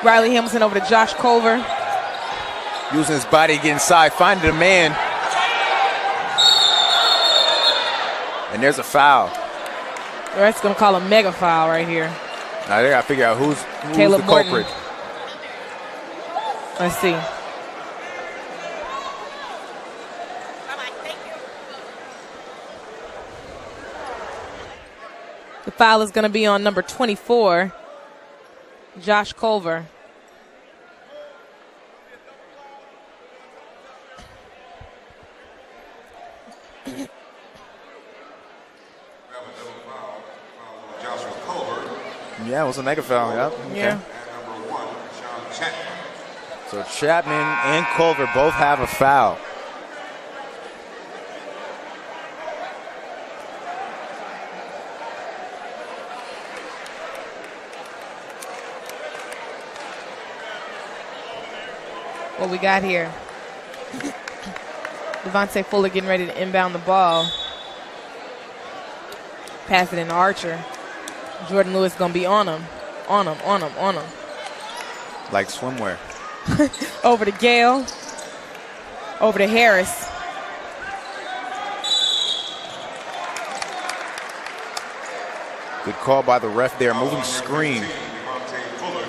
Riley Hamilton over to Josh Culver. Using his body to get inside, finding a man. And there's a foul. That's going to call a mega foul right here. Now they got to figure out who's Caleb the Morton. culprit. Let's see. The foul is going to be on number 24, Josh Culver. Yeah, it was a mega foul. Yep. Okay. Yeah. And number 1, Sean Chapman. So Chapman and Culver both have a foul. What we got here? Devontae Fuller getting ready to inbound the ball. Pass it in to Archer. Jordan Lewis going to be on him. On him. Like swimwear. Over to Gale. Over to Harris. Good call by the ref there. Moving screen.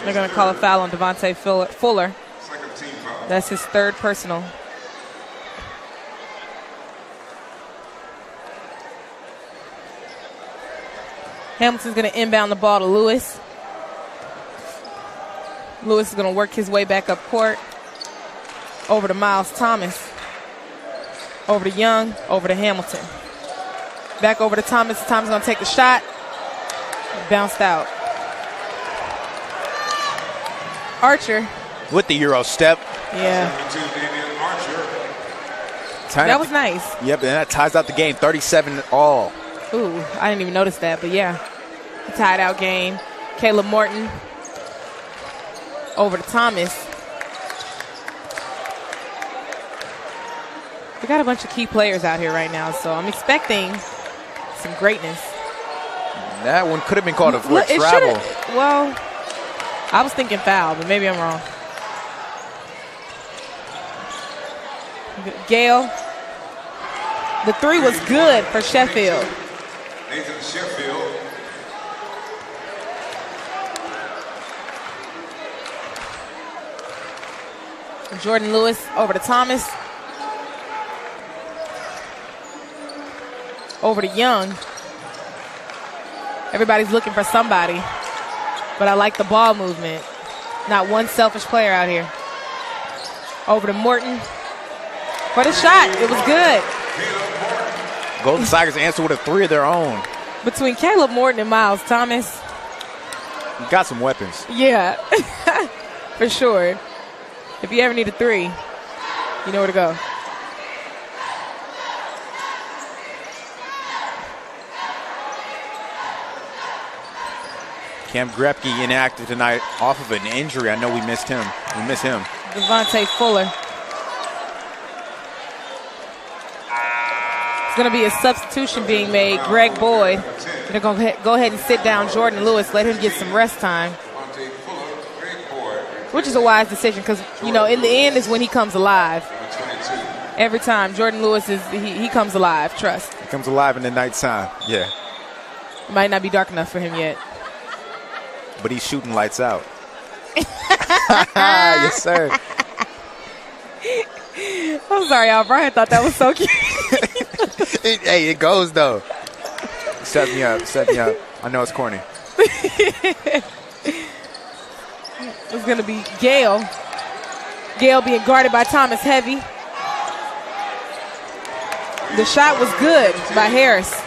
They're going to call a foul on Devontae Fuller. Second team foul. That's his third personal. Hamilton's going to inbound the ball to Lewis. Lewis is going to work his way back up court. Over to Miles Thomas. Over to Young. Over to Hamilton. Back over to Thomas. Thomas is going to take the shot. Bounced out. Archer. With the Euro step. Yeah. Damian Archer. That was nice. Yep, and that ties out the game. 37-all. Ooh, I didn't even notice that, but yeah. A tied out game. Caleb Morton over to Thomas. We got a bunch of key players out here right now, so I'm expecting some greatness. That one could have been called a foot It travel. Well, I was thinking foul, but maybe I'm wrong. Gale. The three was good for Sheffield. Nathan Sheffield. Jordan Lewis over to Thomas. Over to Young. Everybody's looking for somebody, but I like the ball movement. Not one selfish player out here. Over to Morton for the shot. It was good. Golden Tigers answer with a three of their own. Between Caleb Morton and Miles Thomas, Got some weapons. Yeah, for sure. If you ever need a three, you know where to go. Cam Grepke inactive tonight off of an injury. I know we missed him. We miss him. Devontae Fuller. It's going to be a substitution being made. Greg Boyd. They're going to go ahead and sit down Jordan Lewis, let him get some rest time. Which is a wise decision because, you know, in the end is when he comes alive. Every time Jordan Lewis he comes alive, trust. He comes alive in the nighttime, yeah. It might not be dark enough for him yet. But he's shooting lights out. Yes, sir. I'm sorry, y'all. Brian thought that was so cute. Hey, it goes, though. Set me up. I know it's corny. It's going to be Gale. Gale being guarded by Thomas Heavy. The shot was good by Harris.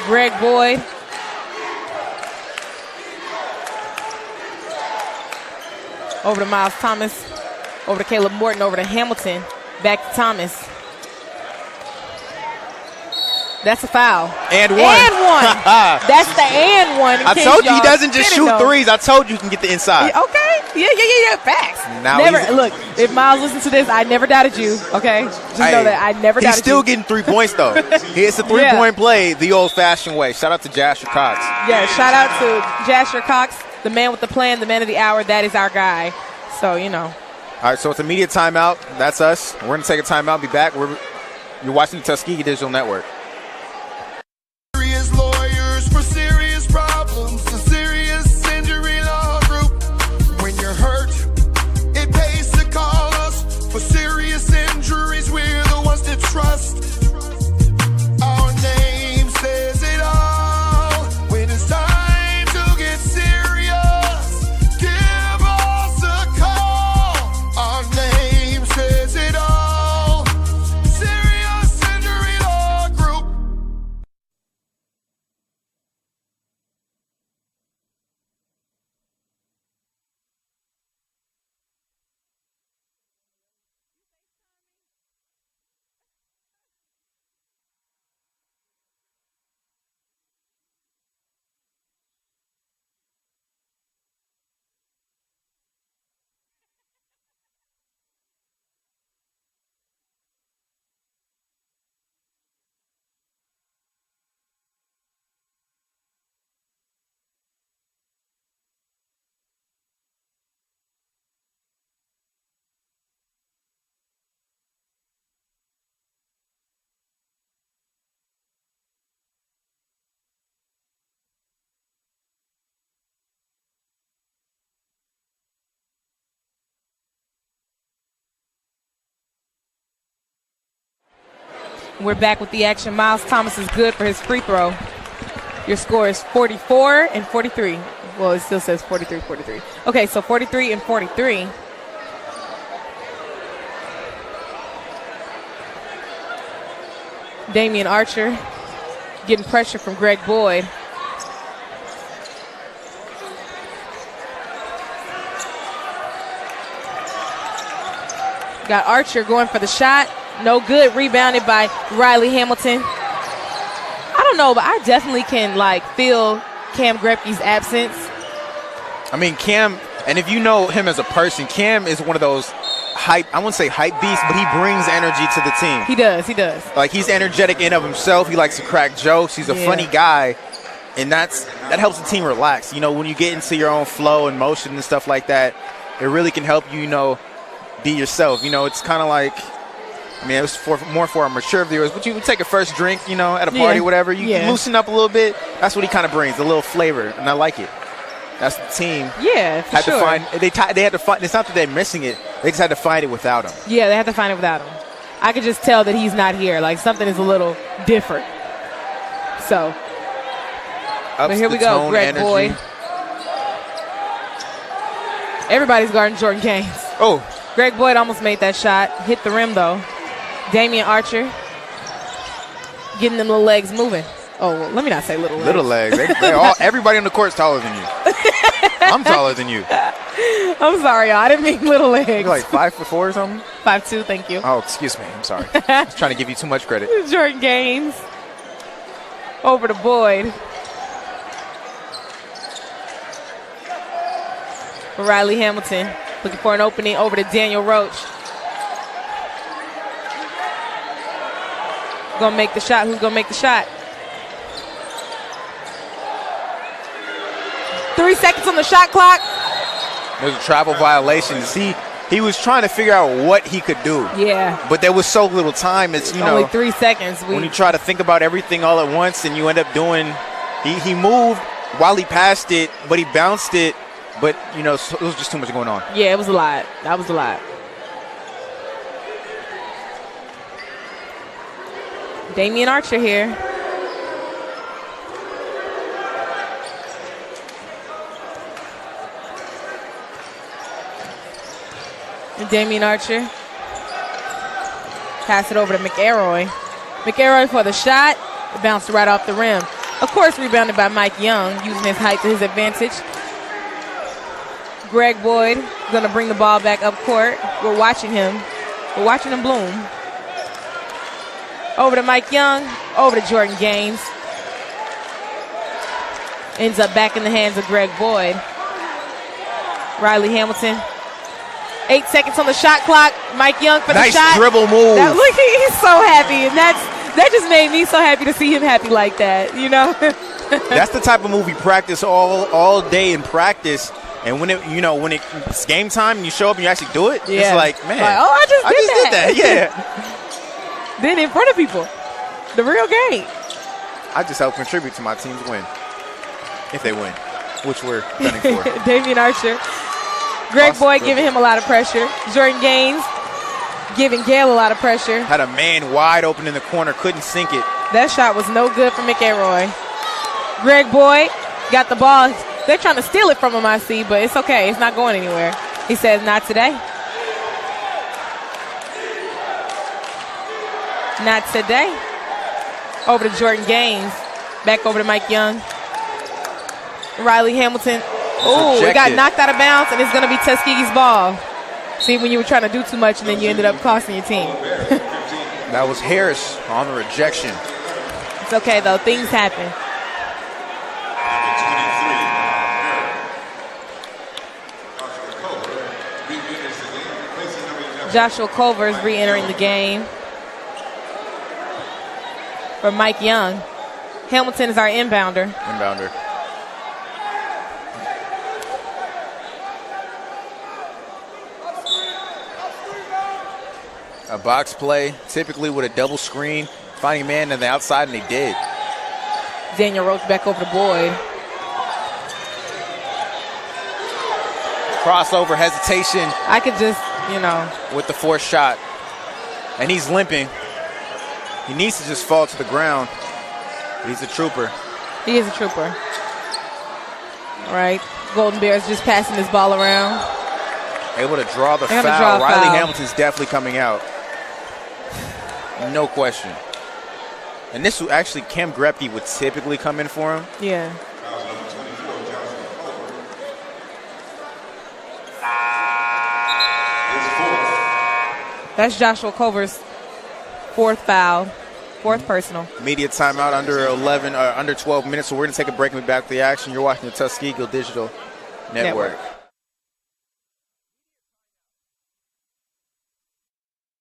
Greg Boyd. Over to Miles Thomas. Over to Caleb Morton. Over to Hamilton. Back to Thomas. That's a foul. And one. That's the and one. I told you he doesn't just shoot threes. I told you he can get the inside. Okay. Yeah. Facts. Now look, if Miles listens to this, I never doubted you. Okay. Just know that I never doubted you. He's still getting 3 points, though. He hits a three-point play the old-fashioned way. Shout out to Jasher Cox. Yeah, shout out to Jasher Cox, the man with the plan, the man of the hour. That is our guy. So, you know. All right, so it's immediate timeout. That's us. We're going to take a timeout. Be back. You're watching the Tuskegee Digital Network. Serious lawyers for serious problems. The Serious Injury Law Group. When you're hurt, it pays to call us. For serious injuries, we're the ones to trust. Our name says it all. When it's time to get serious, give us a call. Our name says it all. Serious Injury Law Group. We're back with the action. Miles Thomas is good for his free throw. Your score is 44 and 43. Well, it still says 43-43. Okay, so 43 and 43. Damian Archer getting pressure from Greg Boyd. Got Archer going for the shot. No good. Rebounded by Riley Hamilton. I don't know, but I definitely can, feel Cam Grepke's absence. I mean, Cam, and if you know him as a person, Cam is one of those I wouldn't say hype beasts, but he brings energy to the team. He does. He's energetic in of himself. He likes to crack jokes. He's a funny guy, and that helps the team relax. You know, when you get into your own flow and motion and stuff like that, it really can help you, be yourself. It's kind of like, it was more for our mature viewers, but you would take a first drink, at a party, whatever. You can loosen up a little bit. That's what he kind of brings, a little flavor, and I like it. That's the team. Yeah, for sure. They had to find. It's not that they're missing it. They just had to find it without him. Yeah, they had to find it without him. I could just tell that he's not here. Something is a little different. So, but here we go, Greg Boyd. Everybody's guarding Jordan Gaines. Oh. Greg Boyd almost made that shot. Hit the rim, though. Damian Archer getting them little legs moving. Oh, well, let me not say little legs. Little legs. Everybody on the court is taller than you. I'm taller than you. I'm sorry, y'all. I didn't mean little legs. You're like 5'4" or something? 5'2", thank you. Oh, excuse me. I'm sorry. I was trying to give you too much credit. Jordan Gaines. Over to Boyd. Riley Hamilton looking for an opening over to Daniel Roach. Gonna make the shot. Who's gonna make the shot? 3 seconds on the shot clock. There's a travel violation. He was trying to figure out what he could do. Yeah. But there was so little time. It's, only 3 seconds. When you try to think about everything all at once and you end up doing, he moved while he passed it, but he bounced it. But, it was just too much going on. Yeah, it was a lot. That was a lot. Damian Archer here. And Damian Archer. Pass it over to McElroy. McElroy for the shot. It bounced right off the rim. Of course, rebounded by Mike Young, using his height to his advantage. Greg Boyd going to bring the ball back up court. We're watching him. We're watching him bloom. Over to Mike Young. Over to Jordan Gaines. Ends up back in the hands of Greg Boyd. Riley Hamilton. 8 seconds on the shot clock. Mike Young for the shot. Nice dribble move. Look, he's so happy, and that just made me so happy to see him happy like that. That's the type of move he practiced all day in practice, and when it's game time and you show up and you actually do it, it's like, man, I just did that. Yeah. Then in front of people, the real game. I just help contribute to my team's win, if they win, which we're gunning for. Damian Archer. Greg Boyd giving him a lot of pressure. Jordan Gaines giving Gale a lot of pressure. Had a man wide open in the corner, couldn't sink it. That shot was no good for McElroy. Greg Boyd got the ball. They're trying to steal it from him, I see, but it's okay. It's not going anywhere. He says, not today. Not today. Over to Jordan Gaines. Back over to Mike Young. Riley Hamilton. Oh, it got knocked out of bounds, and it's going to be Tuskegee's ball. See, when you were trying to do too much, and then you ended up costing your team. That was Harris on the rejection. It's okay, though. Things happen. Joshua Culver is re-entering the game for Mike Young. Hamilton is our inbounder. A box play, typically with a double screen, finding a man on the outside, and they did. Daniel Roach back over to Boyd. Crossover hesitation. I could just, with the fourth shot. And he's limping. He needs to just fall to the ground. He's a trooper. He is a trooper. All right. Golden Bears just passing this ball around. Able to draw the foul. Riley Hamilton's definitely coming out. No question. And this was actually Cam Grepke would typically come in for him. Yeah. That's Joshua Culver's fourth foul, fourth personal. Media timeout under 12 minutes, so we're going to take a break and be back with the action. You're watching the Tuskegee Digital Network.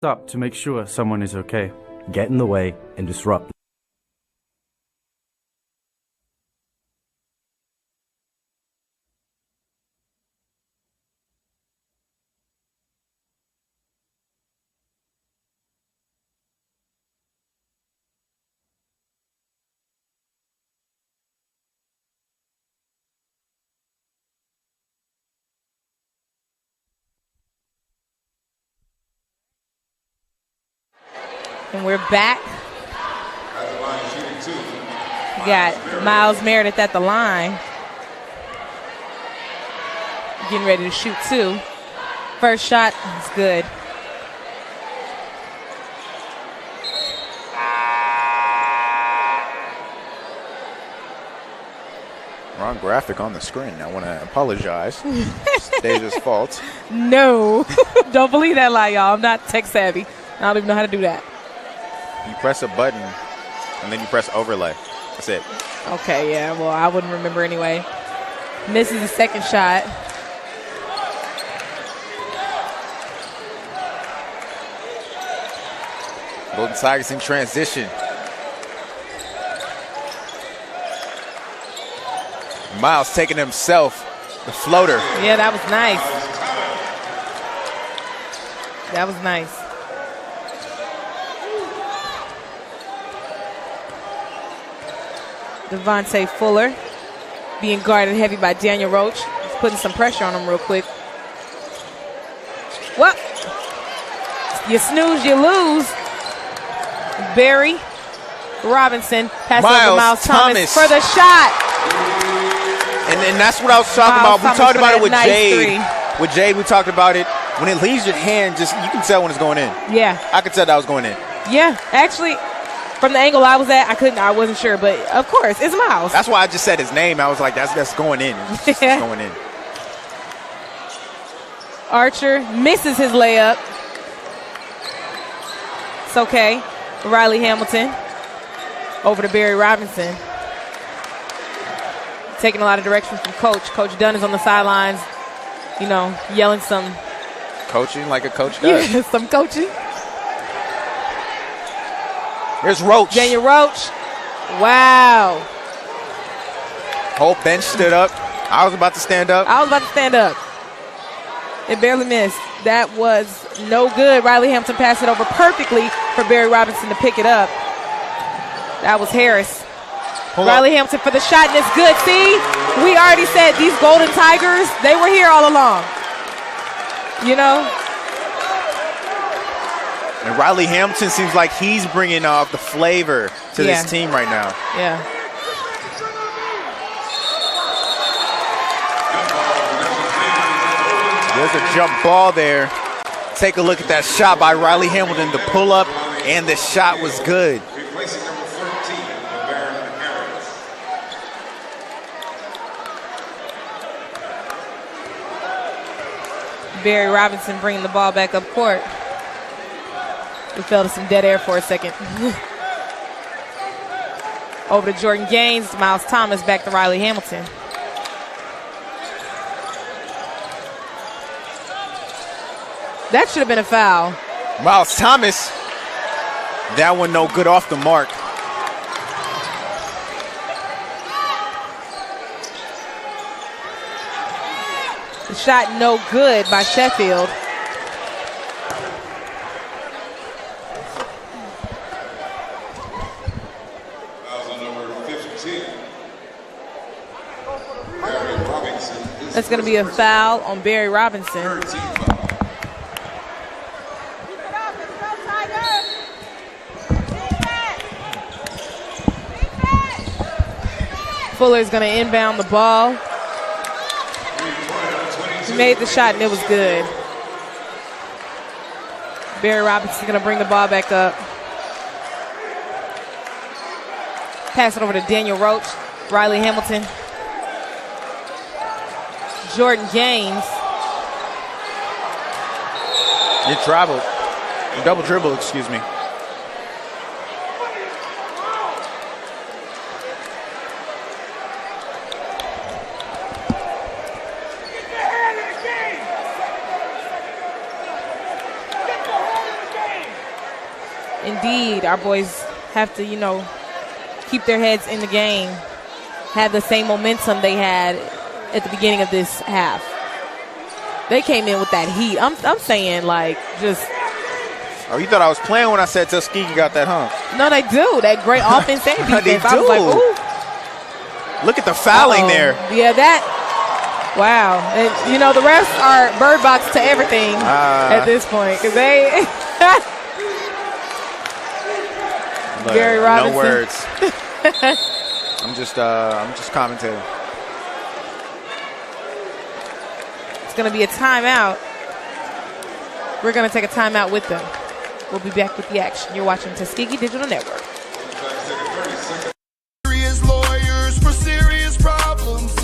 Up to make sure someone is okay. Get in the way and disrupt. And we're back. We got Miles Meredith at the line. Getting ready to shoot two. First shot is good. Wrong graphic on the screen. I want to apologize. It's Deja's fault. No. Don't believe that lie, y'all. I'm not tech savvy. I don't even know how to do that. You press a button, and then you press overlay. That's it. Okay, yeah. Well, I wouldn't remember anyway. Misses the second shot. Golden Tigers in transition. Miles taking himself, the floater. Yeah, that was nice. That was nice. Devontae Fuller being guarded heavy by Daniel Roach. He's putting some pressure on him real quick. Well, you snooze, you lose. Barry Robinson passes over Miles Thomas for the shot. And that's what I was talking about. We talked about it with Jade. With Jade, we talked about it. When it leaves your hand, just you can tell when it's going in. Yeah. I could tell that was going in. Yeah. Actually, from the angle I was at, I wasn't sure, but of course, it's Miles. That's why I just said his name. I was like, that's going in. It's going in. Archer misses his layup. It's okay. Riley Hamilton over to Barry Robinson. Taking a lot of direction from Coach. Coach Dunn is on the sidelines, yelling some. Coaching like a coach does. Yeah, some coaching. Here's Roach. Daniel Roach. Wow. Whole bench stood up. I was about to stand up. It barely missed. That was no good. Riley Hampton passed it over perfectly for Barry Robinson to pick it up. That was Harris. Riley Hampton for the shot, and it's good. See, we already said these Golden Tigers, they were here all along. And Riley Hampton seems like he's bringing off the flavor to this team right now. Yeah. There's a jump ball there. Take a look at that shot by Riley Hamilton. The pull up and the shot was good. Replacing number 13, Baron Harris. Barry Robinson bringing the ball back up court. We fell to some dead air for a second. Over to Jordan Gaines, Miles Thomas, back to Riley Hamilton. That should have been a foul. Miles Thomas, that one no good off the mark. The shot no good by Sheffield. That's going to be a foul on Barry Robinson. Fuller's going to inbound the ball. He made the shot and it was good. Barry Robinson's going to bring the ball back up. Pass it over to Daniel Roach. Riley Hamilton. Jordan Gaines. You traveled. Double dribble, excuse me. Indeed, our boys have to, keep their heads in the game, have the same momentum they had at the beginning of this half. They came in with that heat. I'm saying, just. Oh, you thought I was playing when I said Tuskegee got that, huh? No, they do. That great offense and defense. They do. I was like, ooh. Look at the fouling there. Yeah, that. Wow. And, the refs are bird box to everything at this point because they. Barry Robinson. No words. I'm just commentating. It's going to be a timeout. We're going to take a timeout with them. We'll be back with the action. You're watching Tuskegee Digital Network. Serious lawyers for serious problems.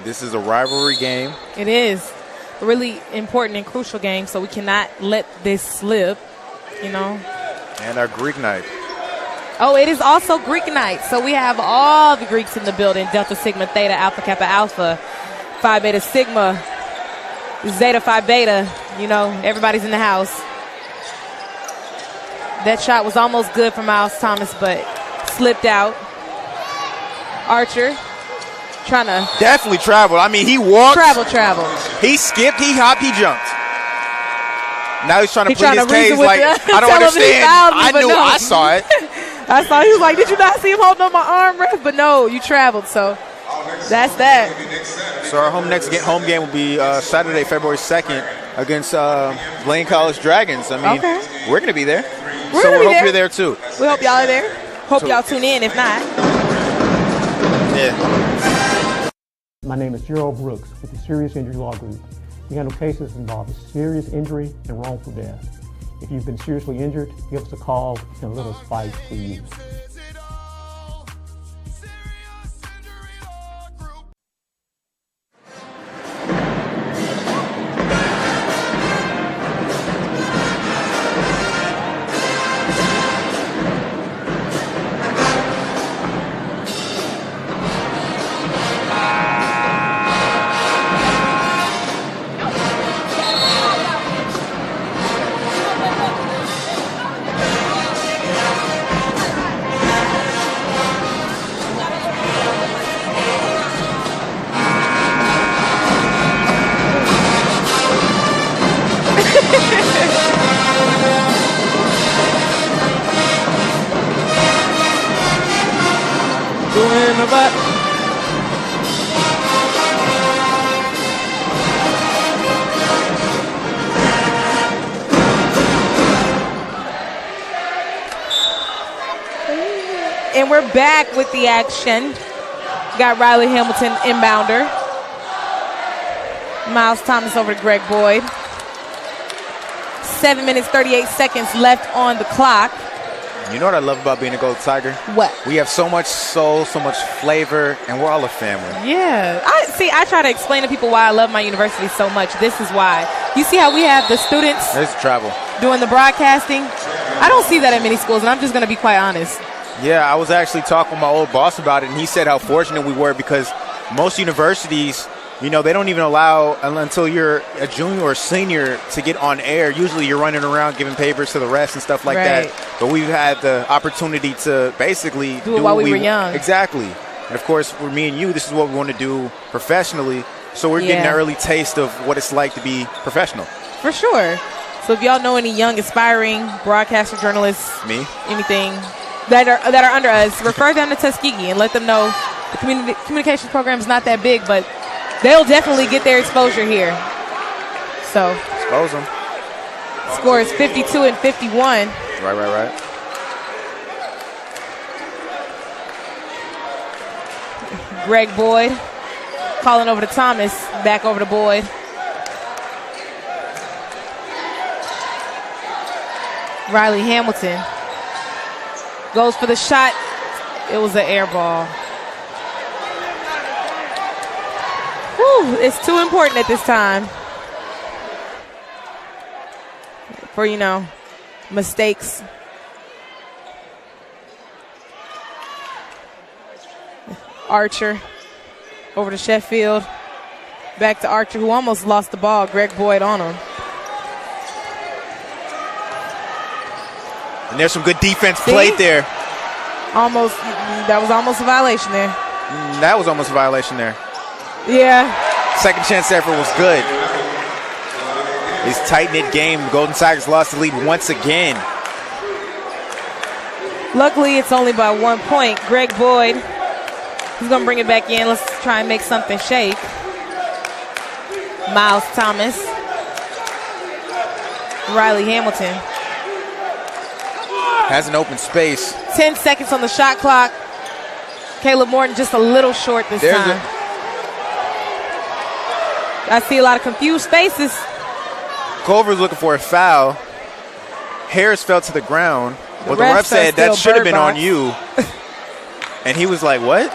This is a rivalry game. It is a really important and crucial game, so we cannot let this slip, you know. And our Greek night. Oh, it is also Greek night, so we have all the Greeks in the building. Delta Sigma Theta Alpha Kappa Alpha, Phi Beta Sigma, Zeta Phi Beta. You know, everybody's in the house. That shot was almost good for Miles Thomas, but slipped out. Archer trying to Definitely traveled. I mean, he walked. travel. He skipped, he hopped, he jumped. Now he's trying to He's plead trying his to reason case with like, the- I don't tell him he understand. fouled me, I but knew, no. I saw it. I saw he was like, did you not see him holding up my arm, ref? But no, you traveled, so that's that. So our home game will be Saturday, February 2nd against Blaine College Dragons. I mean, Okay. we're going to be there. We're So gonna we be hope there. you're there too. We hope y'all are there. Hope y'all tune in, if not. Yeah. My name is Gerald Brooks with the Serious Injury Law Group. We handle cases involving serious injury and wrongful death. If you've been seriously injured, give us a call and let us fight for you. Doing the butt. And we're back with the action. Got Riley Hamilton inbounder. Miles Thomas over to Greg Boyd. 7 minutes, 38 seconds left on the clock. You know what I love about being a Golden Tiger? What? We have so much soul, so much flavor, and we're all a family. Yeah. I try to explain to people why I love my university so much. This is why. You see how we have the students There's travel. doing the broadcasting? I don't see that at many schools, and I'm just going to be quite honest. Yeah, I was actually talking with my old boss about it, and he said how fortunate we were because most universities, you know, they don't even allow until you're a junior or senior to get on air. Usually you're running around giving papers to the rest and stuff like Right. that. But we've had the opportunity to basically Do it while we were young. Exactly. And, of course, for me and you, this is what we want to do professionally. So we're getting Yeah. an early taste of what it's like to be professional. For sure. So if y'all know any young, aspiring broadcaster journalists, Me? anything that are under us, refer them to Tuskegee and let them know the communications program is not that big, but they'll definitely get their exposure here. So Expose them. score is 52 and 51. Right. Greg Boyd calling over to Thomas, back over to Boyd. Riley Hamilton goes for the shot. It was an air ball. Whew, it's too important at this time for, you know, mistakes. Archer over to Sheffield. Back to Archer, who almost lost the ball. Greg Boyd on him. And there's some good defense See? played there. That was almost a violation there. That was almost a violation there. Yeah. Second chance effort was good. It's tight-knit game. The Golden Tigers lost the lead once again. Luckily, it's only by 1 point. Greg Boyd, he's going to bring it back in. Let's try and make something shake. Miles Thomas. Riley Hamilton. Has an open space. 10 seconds on the shot clock. Caleb Morton just a little short this time. I see a lot of confused faces. Culver's looking for a foul. Harris fell to the ground. Well, the ref said that should have been on you. And he was like, what?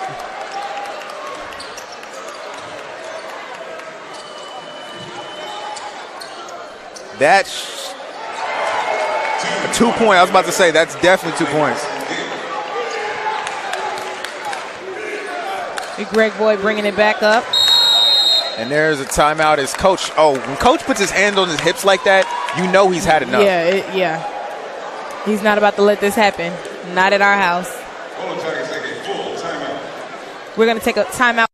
That's a 2 point. I was about to say, that's definitely 2 points. Greg Boyd bringing it back up. And there's a timeout as coach. Oh, when coach puts his hands on his hips like that, you know he's had enough. Yeah. He's not about to let this happen. Not at our house. We're going to take a timeout.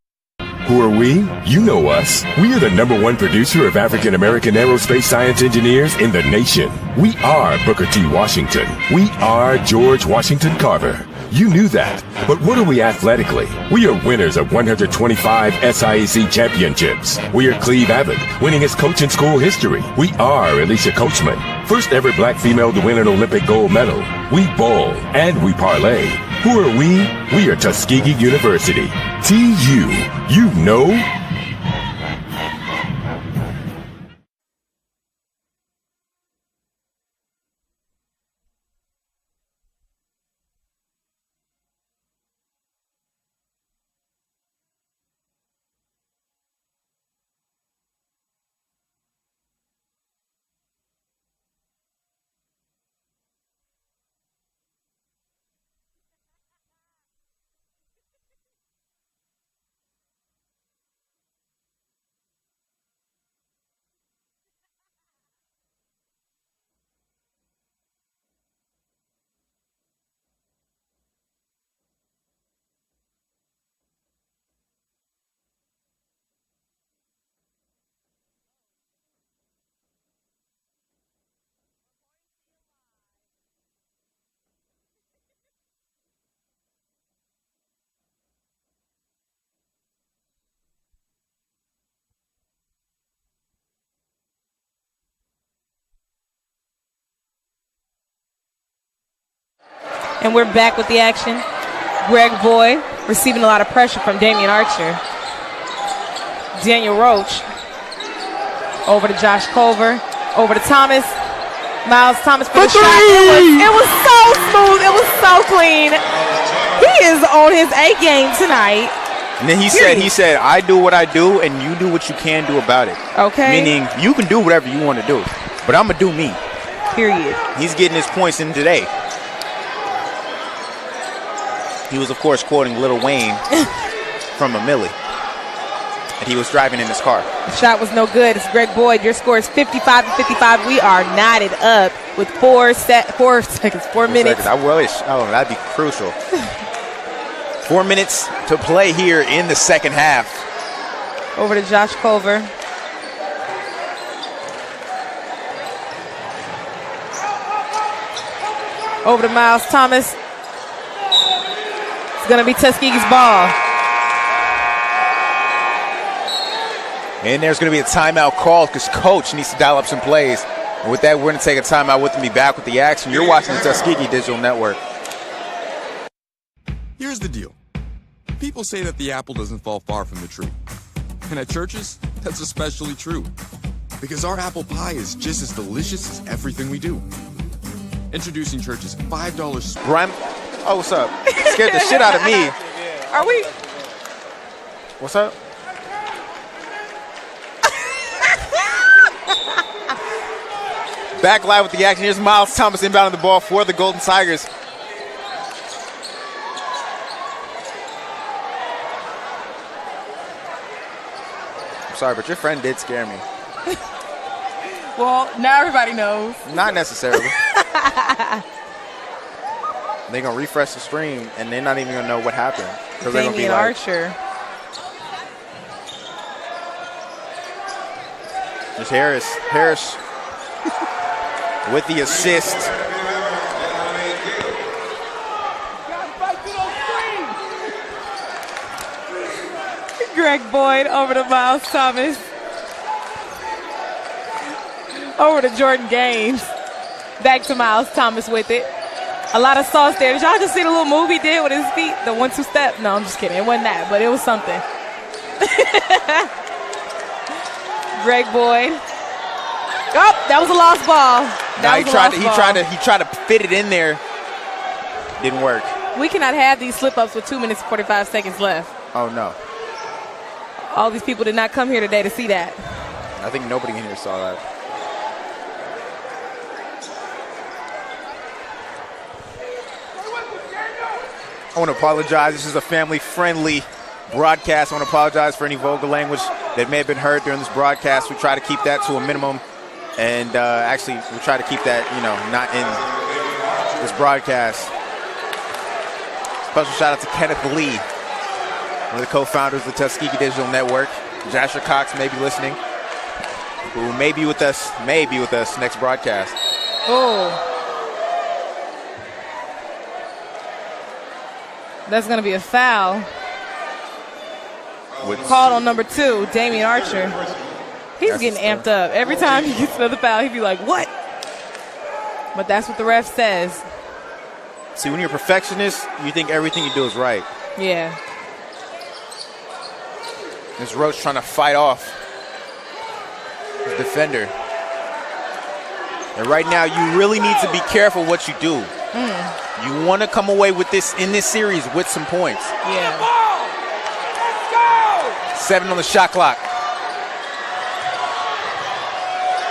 Who are we? You know us. We are the #1 producer of African American aerospace science engineers in the nation. We are Booker T. Washington. We are George Washington Carver. You knew that. But what are we athletically? We are winners of 125 SIAC championships. We are Cleve Abbott, winningest coach in school history. We are Alicia Coachman, first ever black female to win an Olympic gold medal. We bowl and we parlay. Who are we? We are Tuskegee University. TU. You know. And we're back with the action. Greg Boyd receiving a lot of pressure from Damian Archer. Daniel Roach over to Josh Culver, over to Thomas. Miles Thomas for the shot. It was so smooth. It was so clean. He is on his A game tonight. And then he said, I do what I do, and you do what you can do about it. Okay. Meaning, you can do whatever you want to do, but I'm going to do me. Period. He's getting his points in today. He was, of course, quoting Lil Wayne from a Millie. And he was driving in his car. The shot was no good. It's Greg Boyd. Your score is 55-55. We are knotted up with 4 minutes. I wish. Oh, that'd be crucial. 4 minutes to play here in the second half. Over to Josh Culver. Over to Miles Thomas. It's going to be Tuskegee's ball. And there's going to be a timeout call because coach needs to dial up some plays. And with that, we're going to take a timeout with me back with the action. You're watching the Tuskegee Digital Network. Here's the deal. People say that the apple doesn't fall far from the tree. And at churches, that's especially true. Because our apple pie is just as delicious as everything we do. Introducing Church's $5 Brian, oh, what's up? Scared the shit out of me. Are we? What's up? Back live with the action. Here's Miles Thomas inbounding the ball for the Golden Tigers. I'm sorry, but your friend did scare me. Well, now everybody knows. Not necessarily. They're going to refresh the stream, and they're not even going to know what happened. Because they're going to be like, Archer. There's Harris. Harris with the assist. Greg Boyd over to Miles Thomas. Over to Jordan Gaines. Back to Miles Thomas with it. A lot of sauce there. Did y'all just see the little move he did with his feet? The 1-2 step? No, I'm just kidding. It wasn't that, but it was something. Greg Boyd. Oh, that was a lost ball. He tried to fit it in there. Didn't work. We cannot have these slip-ups with 2 minutes and 45 seconds left. Oh, no. All these people did not come here today to see that. I think nobody in here saw that. I want to apologize. This is a family-friendly broadcast. I want to apologize for any vulgar language that may have been heard during this broadcast. We try to keep that to a minimum. And actually, we try to keep that, not in this broadcast. Special shout out to Kenneth Lee, one of the co-founders of the Tuskegee Digital Network. Joshua Cox may be listening, who may be with us next broadcast. Oh. That's going to be a foul. Called on number 2, Damian Archer. He's getting amped up. Every time he gets another foul, he'd be like, what? But that's what the ref says. See, when you're a perfectionist, you think everything you do is right. Yeah. This Roach trying to fight off his defender. And right now, you really need to be careful what you do. You want to come away with this in this series with some points. Yeah. 7 on the shot clock.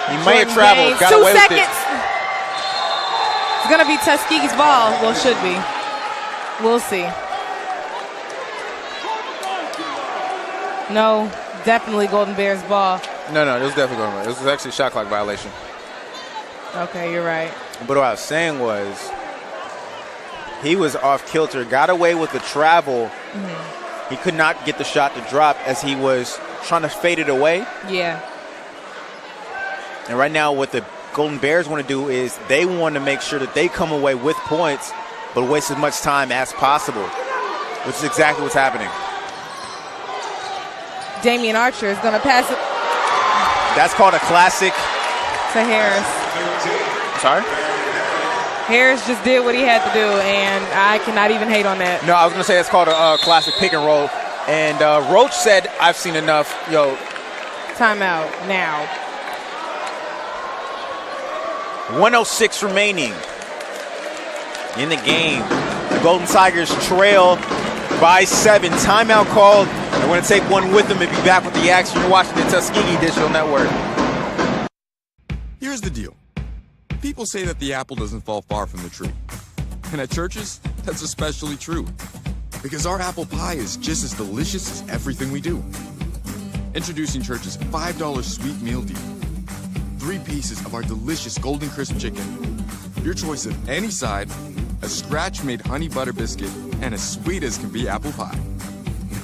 He may have traveled. Got 2 away seconds. with it. It's going to be Tuskegee's ball. Well, should be. We'll see. No, definitely Golden Bears ball. No, it was definitely going. It was actually a shot clock violation. Okay, you're right. But what I was saying was, he was off kilter, got away with the travel. He could not get the shot to drop as he was trying to fade it away. Yeah. And right now what the Golden Bears want to do is they want to make sure that they come away with points, but waste as much time as possible, which is exactly what's happening. Damian Archer is going to pass it. That's called a classic. To Harris. Sorry? Harris just did what he had to do, and I cannot even hate on that. No, I was going to say that's called a classic pick and roll. And Roach said, I've seen enough. Yo. Timeout now. 1:06 remaining in the game. The Golden Tigers trail by 7. Timeout called. They're going to take one with them and be back with the action. You're watching the Tuskegee Digital Network. Here's the deal. People say that the apple doesn't fall far from the tree. And at Church's, that's especially true. Because our apple pie is just as delicious as everything we do. Introducing Church's $5 sweet meal deal. 3 pieces of our delicious Golden Crisp chicken. Your choice of any side, a scratch-made honey butter biscuit, and as sweet as can be apple pie.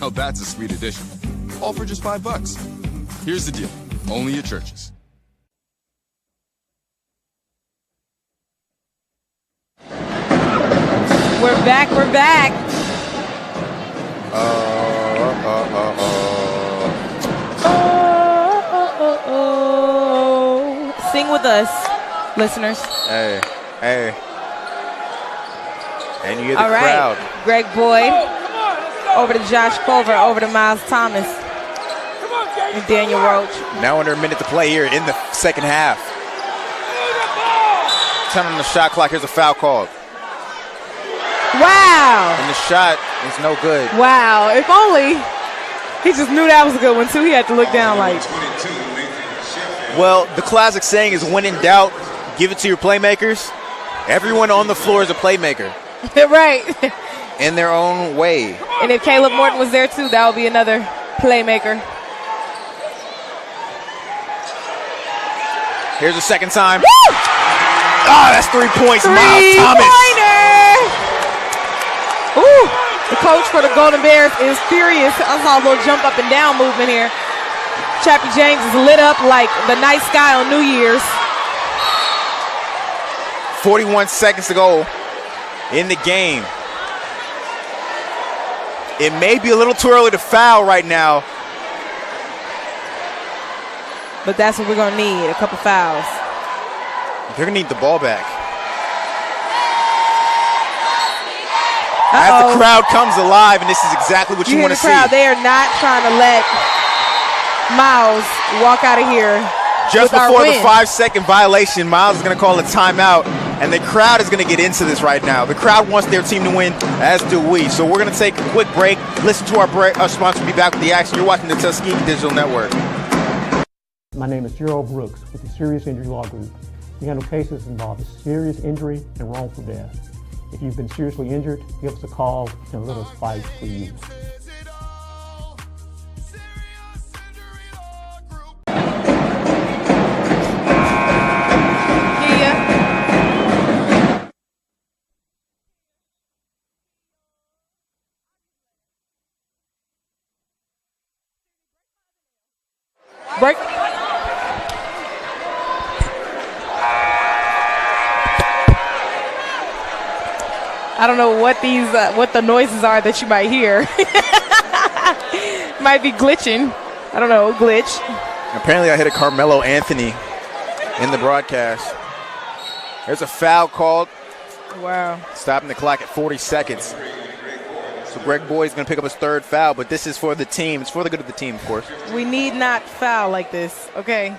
Now that's a sweet addition. All for just $5. Here's the deal. Only at Church's. We're back. Sing with us, listeners. Hey. And you hear the All right. crowd. Greg Boyd, over to Josh Culver, over to Miles Thomas, and Daniel Roach. Now under a minute to play here in the second half. 10 on the shot clock. Here's a foul called. Wow. And the shot is no good. Wow. If only he just knew that was a good one, too. He had to look down like. Well, the classic saying is when in doubt, give it to your playmakers. Everyone on the floor is a playmaker. Right. In their own way. And if Caleb Morton was there, too, that would be another playmaker. Here's the second time. Woo! That's 3 points. Miles Thomas. Ooh, the coach for the Golden Bears is furious. I saw a little jump up and down movement here. Chappie James is lit up like the night sky on New Year's. 41 seconds to go in the game. It may be a little too early to foul right now. But that's what we're going to need, a couple fouls. They're going to need the ball back. Uh-oh. As the crowd comes alive, and this is exactly what you want to see. They are not trying to let Miles walk out of here. Just before the 5-second violation, Miles is going to call a timeout, and the crowd is going to get into this right now. The crowd wants their team to win, as do we. So we're going to take a quick break, listen to our sponsor, be back with the action. You're watching the Tuskegee Digital Network. My name is Gerald Brooks with the Serious Injury Law Group. We handle cases involving serious injury and wrongful death. If you've been seriously injured, give us a call and let us fight for you. Break. I don't know what these what the noises are that you might hear. Might be glitching. I don't know, glitch. Apparently I hit a Carmelo Anthony in the broadcast. There's a foul called. Wow. Stopping the clock at 40 seconds. So Greg Boyd's going to pick up his third foul, but this is for the team. It's for the good of the team, of course. We need not foul like this, okay?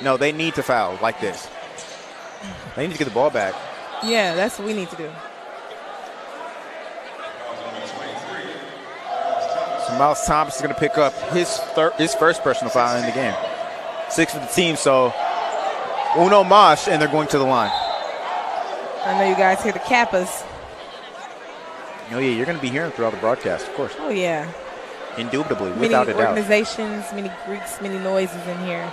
No, they need to foul like this. They need to get the ball back. Yeah, that's what we need to do. So Miles Thomas is going to pick up his first personal foul in the game. 6 for the team, so uno mas, and they're going to the line. I know you guys hear the Kappas. Oh, yeah, you're going to be hearing throughout the broadcast, of course. Oh, yeah. Indubitably, Many without a doubt. organizations, many Greeks, many noises in here.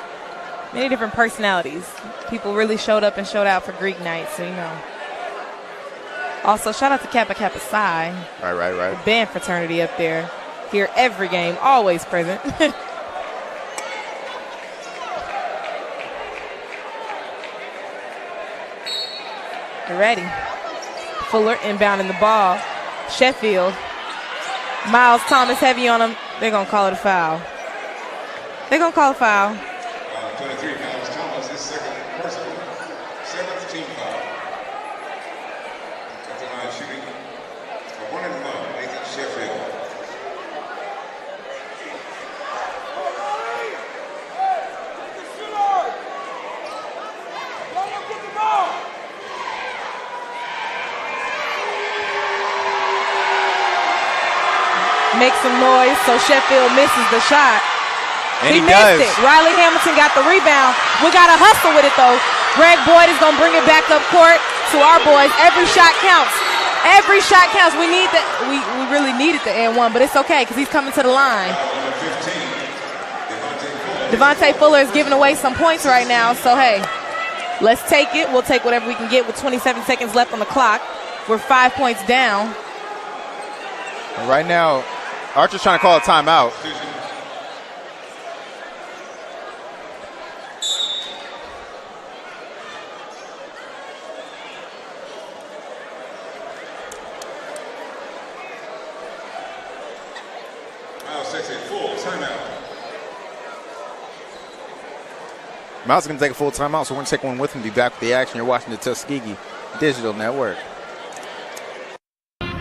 Many different personalities. People really showed up and showed out for Greek night, so you know. Also, shout out to Kappa Kappa Psi. Right. The band fraternity up there. Here every game, always present. You're ready. Fuller inbounding the ball. Sheffield. Miles Thomas heavy on him. They're going to call it a foul. They're going to call a foul. 23, Miles Thomas, his second personal, 7th team foul. At the line shooting for 1 and 1, Nathan Sheffield. Make some noise so Sheffield misses the shot. And he missed does. it. Riley Hamilton got the rebound. We got to hustle with it, though. Greg Boyd is going to bring it back up court to our boys. Every shot counts. Every shot counts. We need that. We really needed the and one, but it's okay because he's coming to the line. Devontae Fuller is giving away some points right now, so hey, let's take it. We'll take whatever we can get with 27 seconds left on the clock. We're 5 points down. And right now, Archer's trying to call a timeout. Miles is going to take a full timeout, so we're going to take one with him. Be back with the action. You're watching the Tuskegee Digital Network.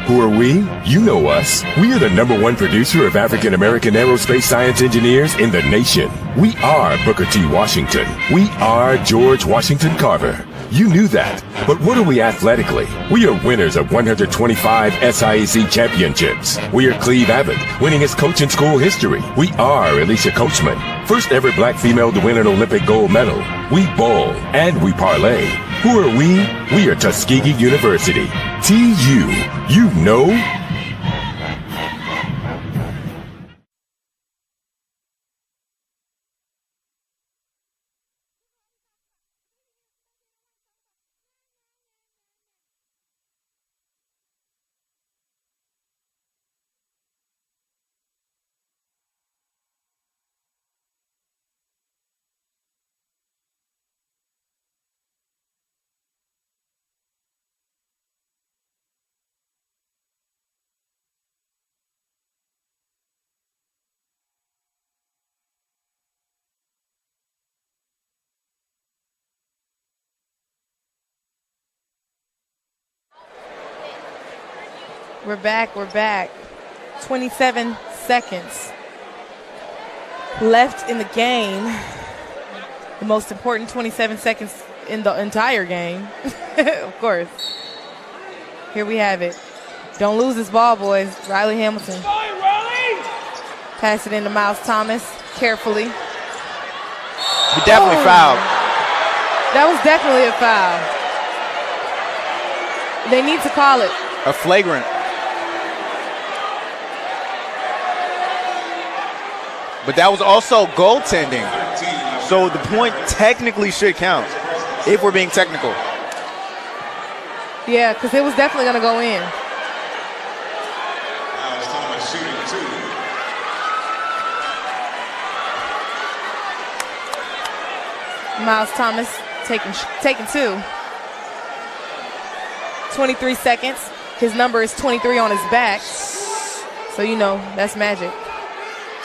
Who are we? You know us. We are the #1 producer of African American aerospace science engineers in the nation. We are Booker T. Washington. We are George Washington Carver. You knew that. But what are we athletically? We are winners of 125 SIAC championships. We are Cleve Abbott, winningest coach in school history. We are Alicia Coachman, first ever black female to win an Olympic gold medal. We bowl and we parlay. Who are we? We are Tuskegee University. TU. You know. We're back. 27 seconds left in the game. The most important 27 seconds in the entire game, of course. Here we have it. Don't lose this ball, boys. Riley Hamilton. Pass it into Miles Thomas carefully. He definitely fouled. That was definitely a foul. They need to call it. A flagrant. But that was also goaltending. So the point technically should count, if we're being technical. Yeah, because it was definitely going to go in. Now it's Thomas shooting 2. Miles Thomas taking 2. 23 seconds. His number is 23 on his back. So you know, that's magic.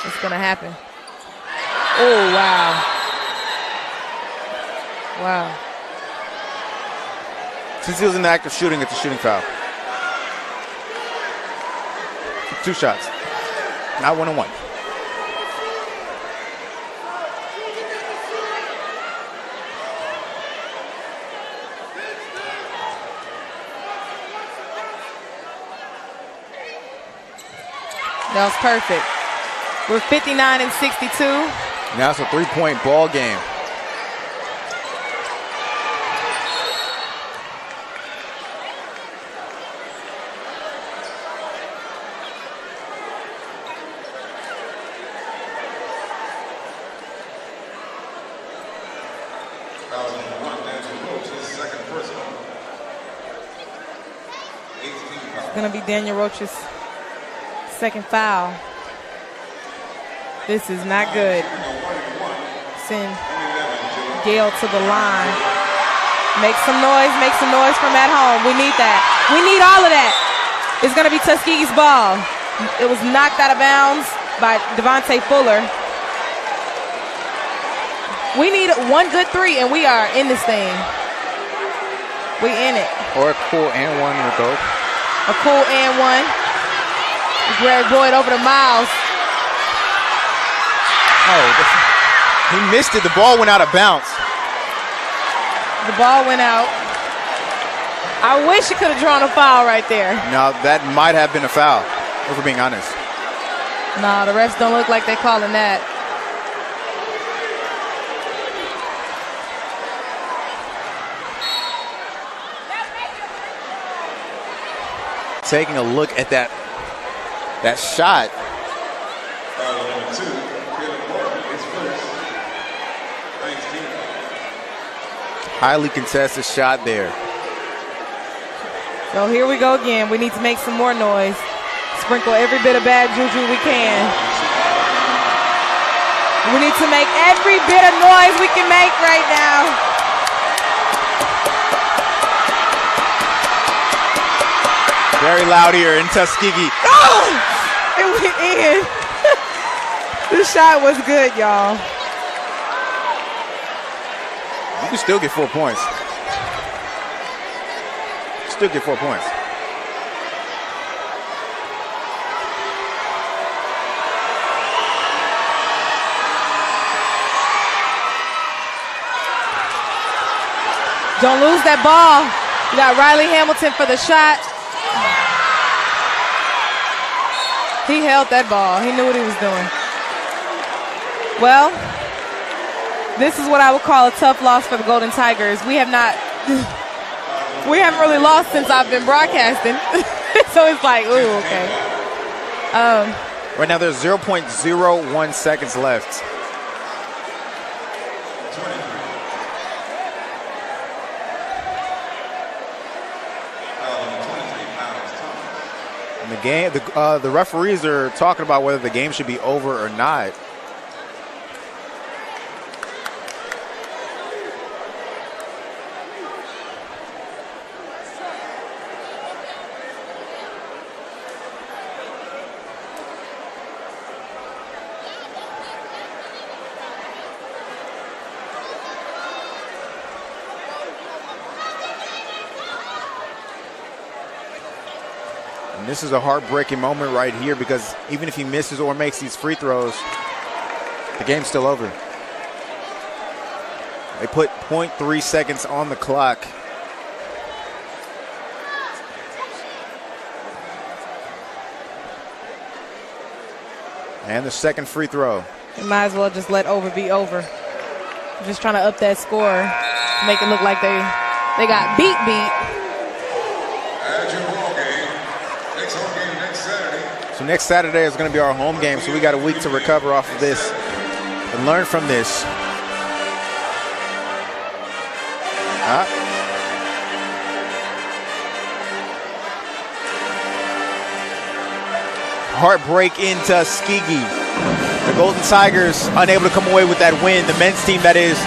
It's going to happen. Oh, wow. Wow. Since he was in the act of shooting, it's a shooting foul. 2 shots. Not 1-on-1. That was perfect. We're 59 and 62. Now it's a 3-point ball game. It's going to be Daniel Roach's second foul. This is not good. Send Gale to the line. Make some noise from at home. We need that. We need all of that. It's going to be Tuskegee's ball. It was knocked out of bounds by Devontae Fuller. We need one good 3, and we are in this thing. We in it. Or a cool and one will go. A cool and one. Greg Boyd over to Miles. Oh, he missed it. The ball went out of bounds. The ball went out. I wish he could have drawn a foul right there. Now, that might have been a foul, if we're being honest. Nah, the refs don't look like they're calling that. Taking a look at that shot. Highly contested shot there. So here we go again. We need to make some more noise. Sprinkle every bit of bad juju we can. We need to make every bit of noise we can make right now. Very loud here in Tuskegee. Oh! It went in. This shot was good, y'all. You can still get 4 points. Still get 4 points. Don't lose that ball. You got Riley Hamilton for the shot. He held that ball. He knew what he was doing. Well, this is what I would call a tough loss for the Golden Tigers. We haven't really lost since I've been broadcasting. So it's like, ooh, okay. Right now there's 0.01 seconds left. The game, the referees are talking about whether the game should be over or not. And this is a heartbreaking moment right here because even if he misses or makes these free throws, the game's still over. They put 0.3 seconds on the clock. And the second free throw. You might as well just let over be over. Just trying to up that score, make it look like they got beat. As your ball game, next home game next Saturday. So next Saturday is going to be our home game, so we got a week to recover off of this and learn from this. Heartbreak in Tuskegee. The Golden Tigers unable to come away with that win. The men's team, that is.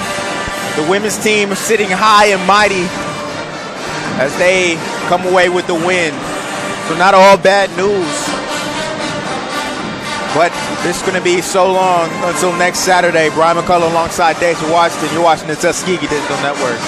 The women's team sitting high and mighty as they come away with the win. So not all bad news. But this is going to be so long until next Saturday. Brian McCullough alongside Dave Washington. You're watching the Tuskegee Digital Network.